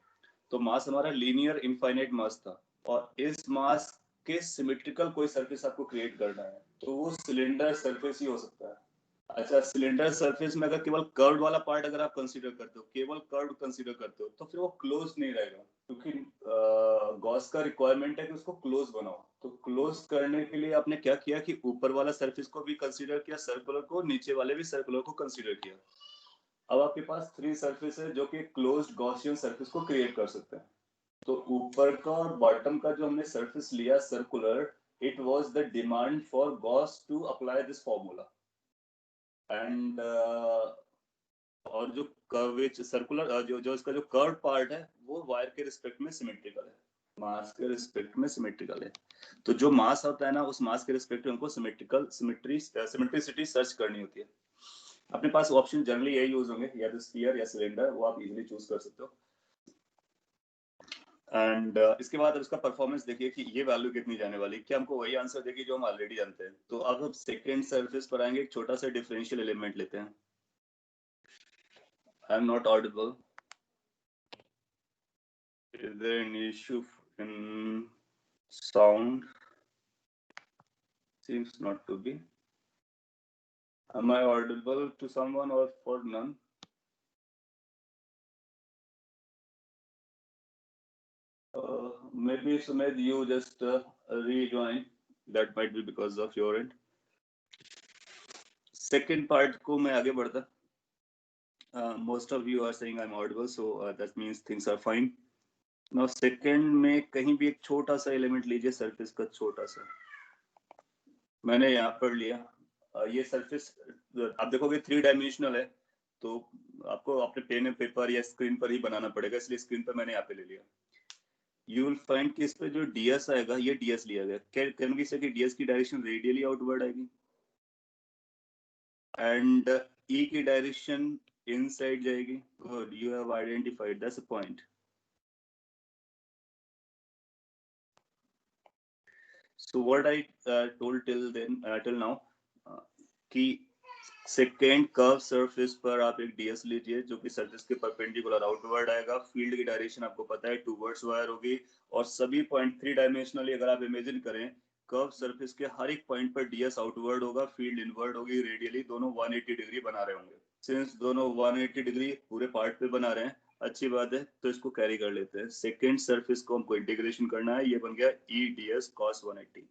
तो मास हमारा लीनियर इनफाइनाइट मास था, और इस मास के सिमेट्रिकल कोई सरफेस आपको क्रिएट करना है, तो वो सिलेंडर सरफेस ही हो सकता है। अच्छा, सिलेंडर सरफेस में अगर केवल कर्व वाला पार्ट अगर आप कंसीडर करते हो, केवल कर्व कंसीडर करते हो, तो फिर वो क्लोज नहीं रहेगा, क्योंकि गॉस का रिक्वायरमेंट है कि उसको क्लोज बनाओ। तो क्लोज करने के लिए आपने क्या किया कि ऊपर वाला सरफेस को भी कंसीडर किया, सर्कुलर को, नीचे वाले भी सर्कुलर को कंसीडर किया। अब आपके पास 3 सरफेस है जो कि क्लोज्ड गॉसियन सरफेस को क्रिएट कर सकते हैं। तो ऊपर का और बॉटम का जो हमने सरफेस लिया circular, it was the demand for Gauss to apply this formula. And और जो कर्वेज सर्कुलर जो जो इसका जो कर्व पार्ट है, वो वायर के रिस्पेक्ट में सिमेट्रिकल है, मास के रिस्पेक्ट में सिमेट्रिकल है। तो जो मास होता है ना, उस मास के रिस्पेक्ट में हमको सिमेट्रिसिटी सर्च करनी होती है। अपने पास ऑप्शन जनरली यही यूज होंगे, या तो स्फीयर या सिलेंडर, वो आप इजीली चूज कर सकते हो। एंड इसके बाद उसका परफॉर्मेंस देखिए कि ये वैल्यू कितनी जाने वाली, क्या हमको वही आंसर देगी जो हम ऑलरेडी जानते हैं। तो अब हम सेकेंड सरफेस पर आएंगे, एक छोटा सा डिफरेंशियल एलिमेंट लेते हैं। I am not Audible. Is there an issue in sound? Seems not to be. Am I audible to someone or for none? Maybe Sumedh, you just rejoin. That might be because of your end. Second part को मैं आगे बढ़ता. Most of you are saying I'm audible, so that means things are fine. Now second में कहीं भी एक छोटा सा एलिमेंट लीजिए, सरफेस का छोटा सा. मैंने यहाँ पर लिया. ये सरफेस आप देखोगे 3 डायमेंशनल है, तो आपको अपने पेन एंड पेपर या स्क्रीन पर ही बनाना पड़ेगा, इसलिए स्क्रीन पर मैंने यहाँ पे ले लिया. यू विल फाइंड कि इस पे जो ds आएगा, ये ds लिया गया. कैन वी से कि ds की डायरेक्शन रेडियली आउटवर्ड आएगी, एंड e की डायरेक्शन इनसाइड जाएगी. Good, you have identified, that's a point. So what I told till now कि सेकेंड कर्व सरफेस पर आप एक ds लीजिए जो कि सरफेस के परपेंडिकुलर आउटवर्ड आएगा. फील्ड की डायरेक्शन आपको पता है, टूवर्ड्स वायर होगी, और सभी पॉइंट 3 डायमेंशनली अगर आप इमेजिन करें, कर्व सरफेस के हर एक पॉइंट पर ds आउटवर्ड होगा, फील्ड इनवर्ड होगी, रेडियली दोनों 180 डिग्री बना रहे होंगे. सिंस दोनों 180 डिग्री पूरे पार्ट पे बना रहे हैं, अच्छी बात है, तो इसको कैरी कर लेते हैं. सेकेंड सरफेस को हमको इंटीग्रेशन करना है, ये बन गया e ds cos 180.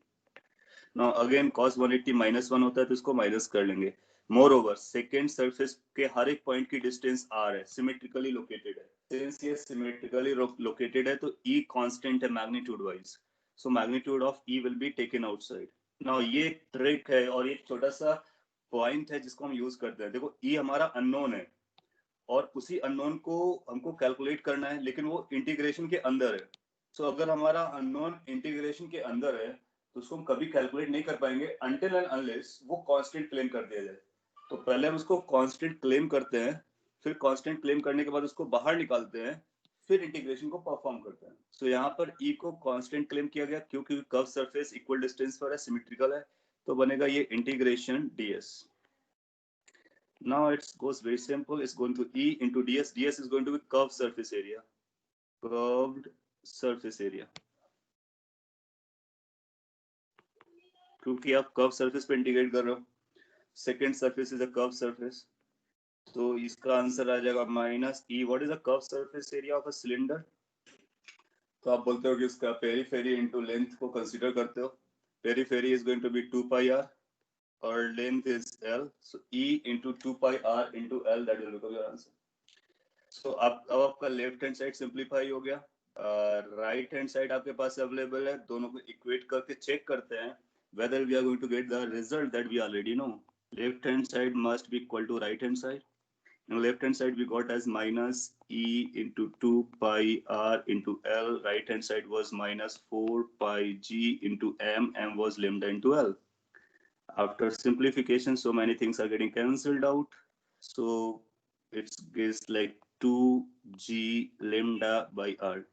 Now again cos 180 -1 होता है, तो इसको माइनस कर लेंगे. मोर ओवर सेकेंड सरफेस के हर एक पॉइंट की डिस्टेंस r है, सिमेट्रिकली लोकेटेड है. सिंस ये सिमेट्रिकली लोकेटेड है, तो e कांस्टेंट है magnitude wise, so magnitude of e will be taken outside. Now ये ट्रिक है और एक छोटा सा पॉइंट है जिसको हम यूज करते हैं. देखो e हमारा अननोन है, और उसी अननोन को हमको कैलकुलेट करना है, लेकिन वो इंटीग्रेशन के अंदर है. सो अगर हमारा अननोन इंटीग्रेशन के अंदर है, तो उसको हम कभी कैलकुलेट नहीं कर पाएंगे अनटिल एंड अनलेस वो कांस्टेंट क्लेम कर दिया जाए. तो पहले हम उसको कांस्टेंट क्लेम करते हैं, फिर कांस्टेंट क्लेम करने के बाद उसको बाहर निकालते हैं, फिर इंटीग्रेशन को परफॉर्म करते हैं. सो यहाँ पर e को कांस्टेंट क्लेम किया गया क्योंकि कर्व सरफेस इक्वल डिस्टेंस पर है, सिमेट्रिकल है, तो बनेगा ये integration ds. Now it goes very simple. It's going to e into ds. ds is going to be curved surface area. Curved surface area. क्योंकि आप कर्व सरफेस पे integrate कर रहे हो, second surface is a curve surface, तो इसका answer आ जाएगा minus E. What is a curve surface area of a cylinder? तो आप बोलते हो कि इसका पेरीफेरी इनटू लेंथ को कंसीडर करते हो. Periphery is going to be 2 pi r और length is l, so e into 2 pi r into l, that will become your answer. So अब आपका लेफ्ट हैंड साइड सिंप्लीफाई हो गया, right hand side आपके पास available है. दोनों को equate करके चेक करते हैं whether we are going to get the result that we already know. Left hand side must be equal to right hand side. And left hand side we got as minus E into 2 pi R into L. Right hand side was minus 4 pi G into M. M was lambda into L. After simplification, so many things are getting cancelled out. So it's like 2G lambda by R.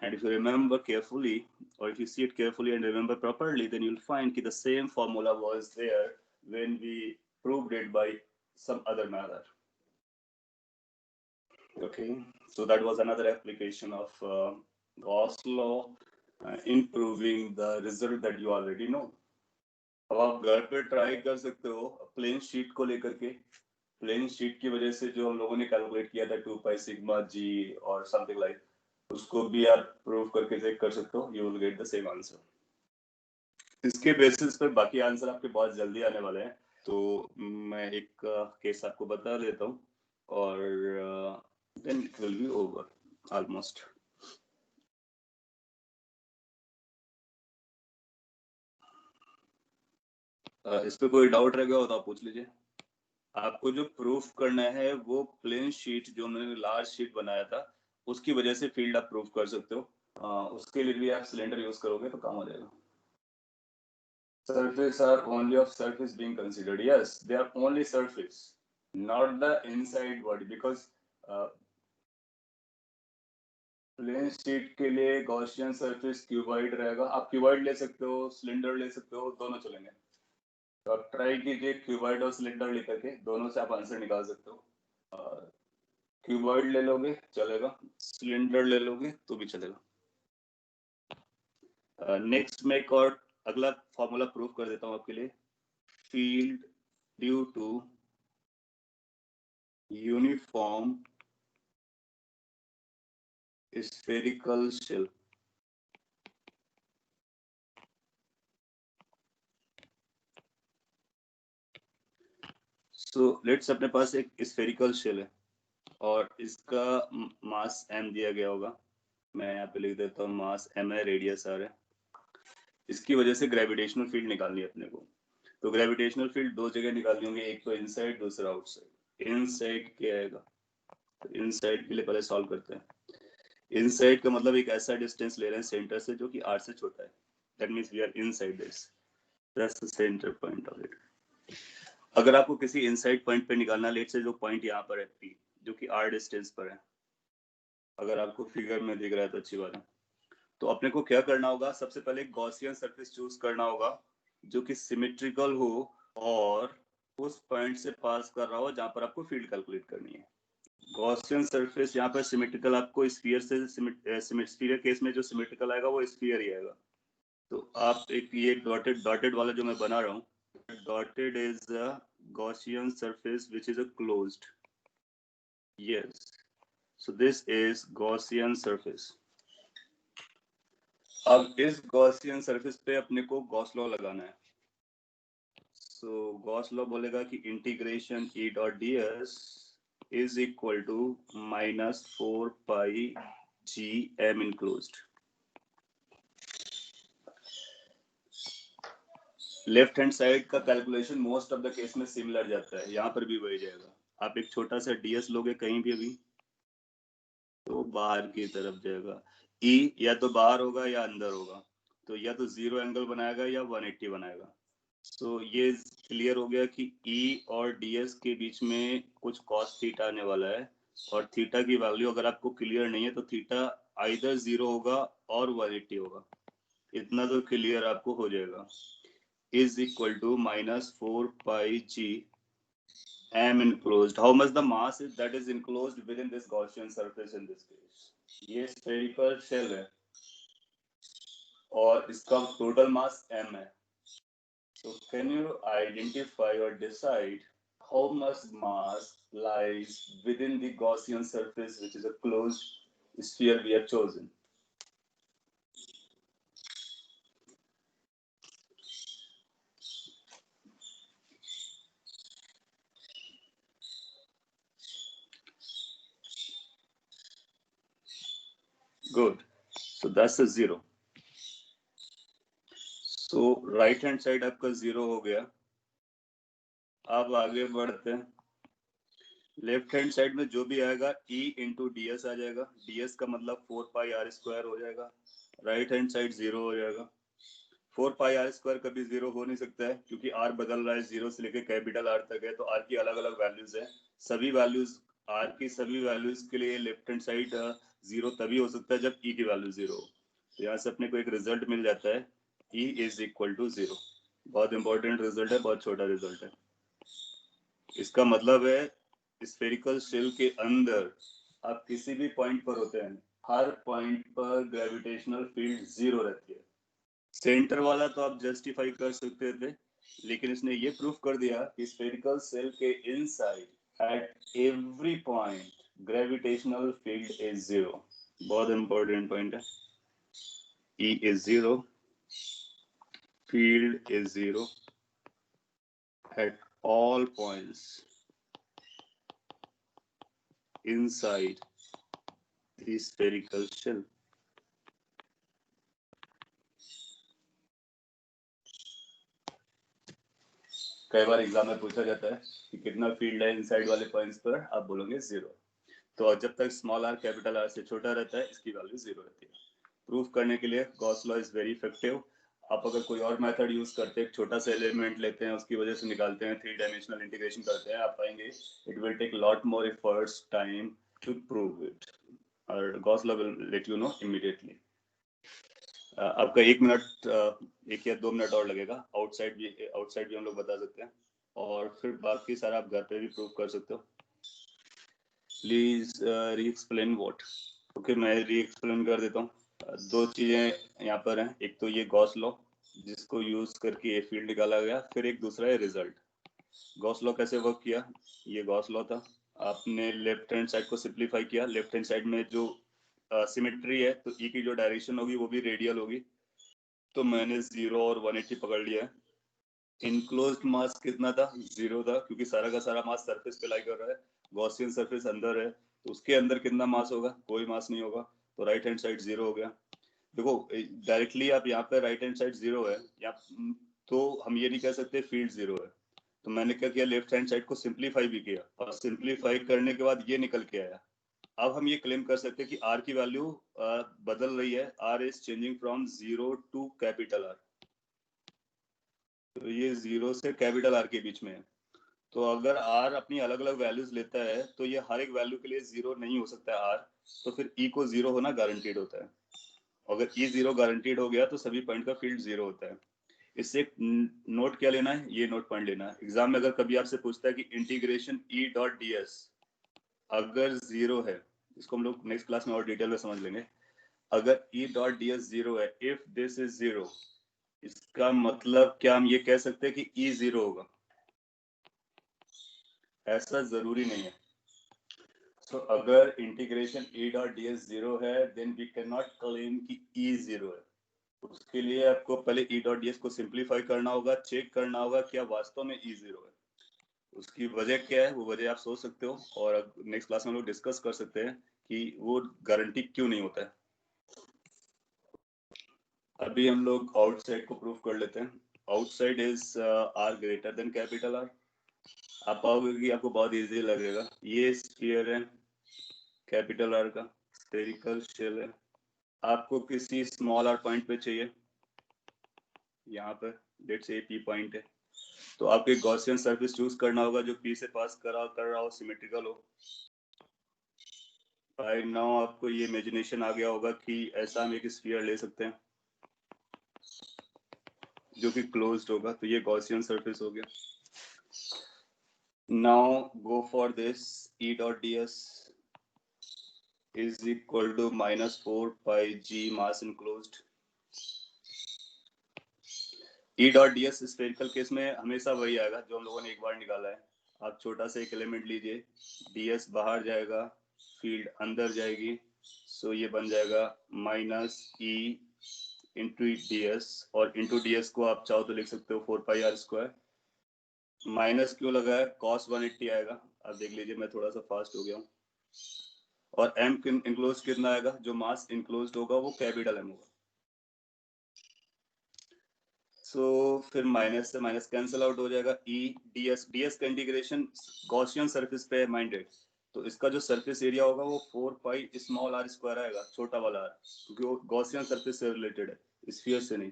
And if you remember carefully, or if you see it carefully and remember properly, then you'll find that the same formula was there when we proved it by some other method. Okay, so that was another application of Gauss law, improving the result that you already know. अब आप घर पे try कर सकते हो plane sheet को लेकर के. प्लेन शीट की वजह से जो हम लोगों ने कैलकुलेट किया था 2 पाई सिग्मा जी और समथिंग लाइक, उसको भी आप प्रूव करके चेक कर सकते हो. You will get the same answer. इसके बेसिस पे बाकी आंसर आपके बहुत जल्दी आने वाले हैं. तो मैं एक केस आपको बता देता हूँ और then it will be over almost. इस पे कोई डाउट रह गया हो तो आप पूछ लीजिए. आपको जो प्रूफ करना है वो प्लेन शीट जो मैंने लार्ज शीट बनाया था उसकी वजह से फील्ड आप प्रूफ कर सकते हो. उसके लिए भी आप सिलेंडर यूज करोगे तो काम हो जाएगा. Surface are only of surface being considered. Yes, they are only surface, not the inside body, because plane sheet के लिए गॉसियन सरफेस क्यूबॉइड रहेगा. आप क्यूबॉइड ले सकते हो, सिलेंडर ले सकते हो, दोनों चलेंगे. तो आप ट्राई कीजिए क्यूबॉइड और सिलेंडर लेकर के, दोनों से आप आंसर निकाल सकते हो. क्यूबॉइड ले लोगे चलेगा, सिलेंडर ले लोगे तो भी चलेगा. नेक्स्ट मैं एक और अगला फॉर्मूला प्रूफ कर देता हूं आपके लिए. Field due to uniform spherical shell. So let's अपने पास एक स्फेरिकल शेल है और इसका मास m दिया गया होगा. मैं यहाँ पे लिख देता हूँ मास m है, रेडियस r है. इसकी वजह से ग्रेविटेशनल फील्ड निकालनी है अपने को. तो ग्रेविटेशनल फील्ड दो जगह निकालनी होंगी, एक तो इनसाइड, दूसरा आउटसाइड. इनसाइड क्या आएगा? तो इनसाइड के लिए पहले सॉल्व करते हैं. इनसाइड का मतलब एक ऐसा डिस्टेंस ले रहे हैं सेंटर से जो कि r से छोटा है. That means we are inside this. That's the centre point of it. अगर आपको किसी इनसाइड पॉइंट पे निकालना, लेट से जो पॉइंट यहाँ पर है P, जो कि r डिस्टेंस पर है, अगर आपको फिगर में दिख रहा है तो अच्छी बात है. तो अपने को क्या करना होगा? सबसे पहले गॉसियन सरफेस चूज करना होगा जो कि सिमेट्रिकल हो और उस पॉइंट से पास कर रहा हो जहां पर आपको फील्ड कैलकुलेट करनी है. गॉसियन सरफेस यहाँ पर सिमेट्रिकल, आपको स्फीयर से स्फीयर केस में जो सिमेट्रिकल आएगा वो स्फीयर ही आएगा. तो आप एक ये डॉटेड वाला जो मैं बना रहा हूँ, dotted is a Gaussian surface which is a closed. Yes, so this is Gaussian surface. अब इस गॉसियन सरफेस पे अपने को गॉस लॉ लगाना है. सो गॉस लॉ बोलेगा कि integration E dot D S is equal to minus 4 pi G M enclosed. Left hand side का calculation most of the case में सिमिलर जाता है, यहाँ पर भी वही जाएगा. आप एक छोटा सा डीएस लोगे कहीं भी अभी तो बाहर की तरफ जाएगा. ई या तो बाहर होगा या अंदर होगा, तो या तो 0 एंगल बनाएगा या 180 बनाएगा. तो ये क्लियर हो गया कि E और DS के बीच में कुछ cos थीटा आने वाला है. और थीटा की वैल्यू अगर आपको क्लियर नहीं है तो थीटा आइदर 0 होगा और 180 होगा. इतना तो क्लियर आपको हो जाएगा. Is equal to minus 4 pi G m enclosed. How much the mass is that is enclosed within this Gaussian surface in this case? ये spherical shell है और इसका total mass m है. So can you identify or decide how much mass lies within the Gaussian surface, which is a closed sphere we have chosen? Good. So that's a 0. So right hand side आपका 0 हो गया. अब आगे बढ़ते हैं. Left hand side में जो भी आएगा E इंटू ds आ जाएगा, ds का मतलब 4πr² हो जाएगा, राइट हैंड साइड 0 हो जाएगा। 4πr² कभी 0 हो नहीं सकता है क्योंकि r बदल रहा है, 0 से लेकर कैपिटल R तक है, तो r की अलग अलग वैल्यूज है। सभी वैल्यूज r की सभी वैल्यूज के लिए लेफ्ट हैंड साइड 0 तभी हो सकता है जब e की वैल्यू 0 हो। तो यहाँ से अपने को एक रिजल्ट मिल जाता है e इज इक्वल टू 0। बहुत इंपॉर्टेंट रिजल्ट है, बहुत छोटा रिजल्ट है। इसका मतलब है स्फेरिकल शेल के अंदर आप किसी भी पॉइंट पर होते हैं, हर पॉइंट पर ग्रेविटेशनल फील्ड 0 रहती है। सेंटर वाला तो आप जस्टिफाई कर सकते थे, लेकिन इसने ये प्रूफ कर दिया कि स्फेरिकल सेल के inside at every point gravitational field is 0। बहुत इंपॉर्टेंट पॉइंट है। E is 0, field is 0 at all points inside the spherical shell. कई बार एग्जाम में पूछा जाता है कि कितना फील्ड है इनसाइड वाले पॉइंट्स पर, आप बोलोगे 0। तो जब तक स्मॉल r कैपिटल R से छोटा रहता है इसकी वैल्यू 0 रहती है। प्रूफ करने के लिए Gauss law is very effective. आप अगर कोई और मेथड यूज करते हैं, छोटा सा एलिमेंट लेते हैं, उसकी वजह से निकालते हैं, 3 डायमेंशनल इंटीग्रेशन करते हैं, आप पाएंगे it will take lot more efforts time to prove it, और Gauss law will let you know immediately. आपका 1 मिनट 1 या 2 मिनट और लगेगा। आउटसाइड भी हम लोग बता सकते हैं, और फिर बाकी सारा आप घर पे भी प्रूव कर सकते हो। प्लीज री एक्सप्लेन व्हाट। ओके, मैं री एक्सप्लेन कर देता हूँ। दो चीजें यहाँ पर हैं, एक तो ये गॉस लॉ जिसको यूज करके ये फील्ड निकाला गया, फिर एक दूसरा है रिजल्ट। गॉस लॉ कैसे वर्क किया, ये गॉस लॉ था। आपने लेफ्ट हैंड साइड को सिंप्लीफाई किया, लेफ्ट हैंड साइड में जो सिमेट्री है तो ई की जो डायरेक्शन होगी वो भी रेडियल होगी, तो मैंने 0 और 180 पकड़ लिया है। इनक्लोज्ड मास कितना था, 0 था, क्योंकि सारा का सारा मास सरफेस पे लाई कर रहा है। गॉसियन सरफेस अंदर है, तो उसके अंदर कितना मास होगा, कोई मास नहीं होगा, तो राइट हैंड साइड 0 हो गया। देखो डायरेक्टली आप यहाँ पे राइट हैंड साइड 0 है, या तो हम ये नहीं कह सकते फील्ड 0 है। तो मैंने क्या किया, लेफ्ट हैंड साइड को सिंप्लीफाई भी किया, और सिंप्लीफाई करने के बाद ये निकल के आया। अब हम ये क्लेम कर सकते हैं कि r की वैल्यू बदल रही है, r is changing from 0 to capital R। तो ये 0 से कैपिटल R के बीच में है। तो अगर r अपनी अलग अलग वैल्यूज लेता है तो ये हर एक वैल्यू के लिए 0 नहीं हो सकता है r, तो फिर e को 0 होना गारंटीड होता है। अगर e 0 गारंटीड हो गया तो सभी पॉइंट का फील्ड 0 होता है। इससे एक नोट क्या लेना है, ये नोट पॉइंट लेना है। एग्जाम में अगर कभी आपसे पूछता है कि इंटीग्रेशन e डॉट ds अगर 0 है, इसको हम लोग नेक्स्ट क्लास में और डिटेल में समझ लेंगे। अगर e डॉट ds 0 है, इफ दिस इज 0, इसका मतलब क्या हम ये कह सकते हैं कि e 0 होगा? ऐसा जरूरी नहीं है। So, अगर इंटीग्रेशन e डॉट ds 0 है, then we can not claim कि e 0 है। उसके लिए आपको पहले e डॉट ds को सिंप्लीफाई करना होगा, चेक करना होगा क्या वास्तव में e 0 है। उसकी वजह क्या है, वो वजह आप सोच सकते हो, और नेक्स्ट क्लास में हम लोग डिस्कस कर सकते हैं कि वो गारंटी क्यों नहीं होता है। अभी हम लोग आउटसाइड को प्रूव कर लेते हैं। Outside is r greater than capital R। आप पाओगे कि आपको बहुत इजी लगेगा। ये स्फीयर है कैपिटल R का, स्फेरिकल शेल है। आपको किसी स्मॉल r पॉइंट पे चाहिए, यहाँ पर लेट्स से p पॉइंट है, तो आपको एक गॉसियन सरफेस चूज करना होगा जो p से पास कर रहा हो, सिमेट्रिकल हो। बाय नाउ आपको ये इमेजिनेशन आ गया होगा कि ऐसा हम एक स्फीयर ले सकते हैं जो कि क्लोज्ड होगा, तो ये गॉसियन सरफेस हो गया। Now go for this e dot ds is equal to -4 pi g mass enclosed। E dot ds spherical case में हमेशा वही आएगा जो हम लोगों ने एक बार निकाला है। आप छोटा सा एक एलिमेंट लीजिए, ds बाहर जाएगा, फील्ड अंदर जाएगी, सो ये बन जाएगा -e इंटू ds, और इंटू ds को आप चाहो तो लिख सकते हो 4πr²। माइनस क्यों लगा है, cos 180 आएगा। आप देख लीजिए, मैं थोड़ा सा फास्ट हो गया हूँ। और m इंक्लोज कितना आएगा, जो मास इंक्लोज होगा वो कैपिटल M होगा। सो फिर माइनस से माइनस कैंसिल आउट हो जाएगा। ई ds का इंटीग्रेशन गॉसियन सरफेस पे है माइंडेड, तो इसका जो सरफेस एरिया होगा वो 4 पाई स्मॉल r स्क्वायर आएगा, छोटा वाला r, क्योंकि वो गॉसियन सरफेस से रिलेटेड है, स्फीयर से नहीं।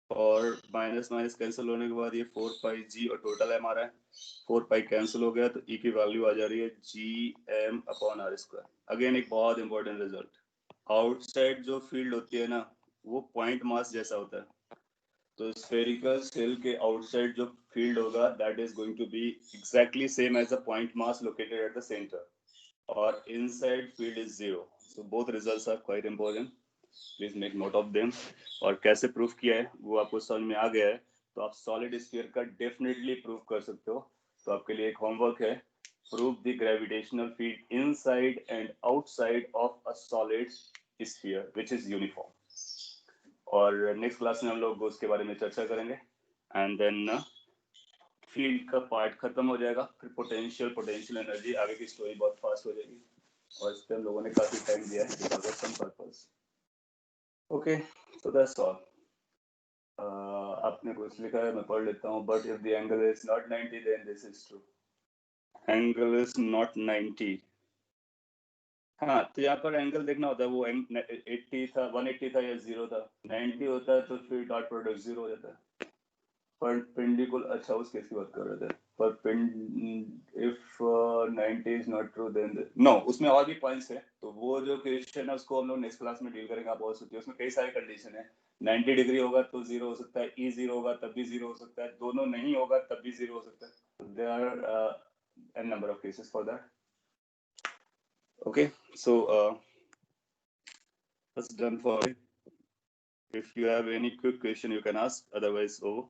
और माइनस माइनस कैंसिल होने के बाद ये 4 पाई g और टोटल है हमारा 4 पाई कैंसिल हो गया, तो e की वैल्यू आ जा रही है gm upon r square. Again एक बहुत इंपॉर्टेंट रिजल्ट, आउटसाइड जो फील्ड होती है ना वो पॉइंट मास जैसा होता है, तो स्फेरिकल सेल के आउटसाइड जो फील्ड होगा that is going to be exactly same as the point mass located at the centre, और inside field is zero. So both results are quite important, please make note of them. और कैसे proof किया है वो आपको समझ में आ गया है, तो आप सॉलिड स्फीयर का डेफिनेटली प्रूफ कर सकते हो। तो आपके लिए एक होमवर्क है, prove the gravitational field inside and outside of a solid sphere which is uniform. और नेक्स्ट क्लास में हम लोग उसके बारे में चर्चा करेंगे, एंड देन फील्ड का पार्ट खत्म हो जाएगा, फिर पोटेंशियल एनर्जी, आगे की स्टोरी बहुत फास्ट हो जाएगी, और इस पर हम लोगों ने काफी टाइम दिया है because of some purpose. Okay, so that's all. आपने कुछ लिखा है, मैं पढ़ लेता हूँ। But if the angle is not 90 then this is true. Angle is not 90, हाँ, तो यहाँ पर एंगल देखना होता है, वो 80 था, 180 था या 0 था। 90 होता है तो फिर डॉट प्रोडक्ट 0 हो जाता है। परपेंडिकुलर, अच्छा उस केस की बात कर रहे थे। If 90 is not true then no, उसमें और भी पॉइंट्स है, तो वो जो क्वेश्चन है उसको हम लोग नेक्स्ट क्लास में डील करेंगे। आप बोल सकते हो उसमें कई सारे कंडीशन है, 90 डिग्री होगा तो 0 हो सकता है, ई 0 होगा तब भी 0 हो सकता है, दोनों नहीं होगा तब भी 0 हो सकता है। There are an number of cases for that. Okay, so that's done for it. If you have any quick question you can ask, otherwise over.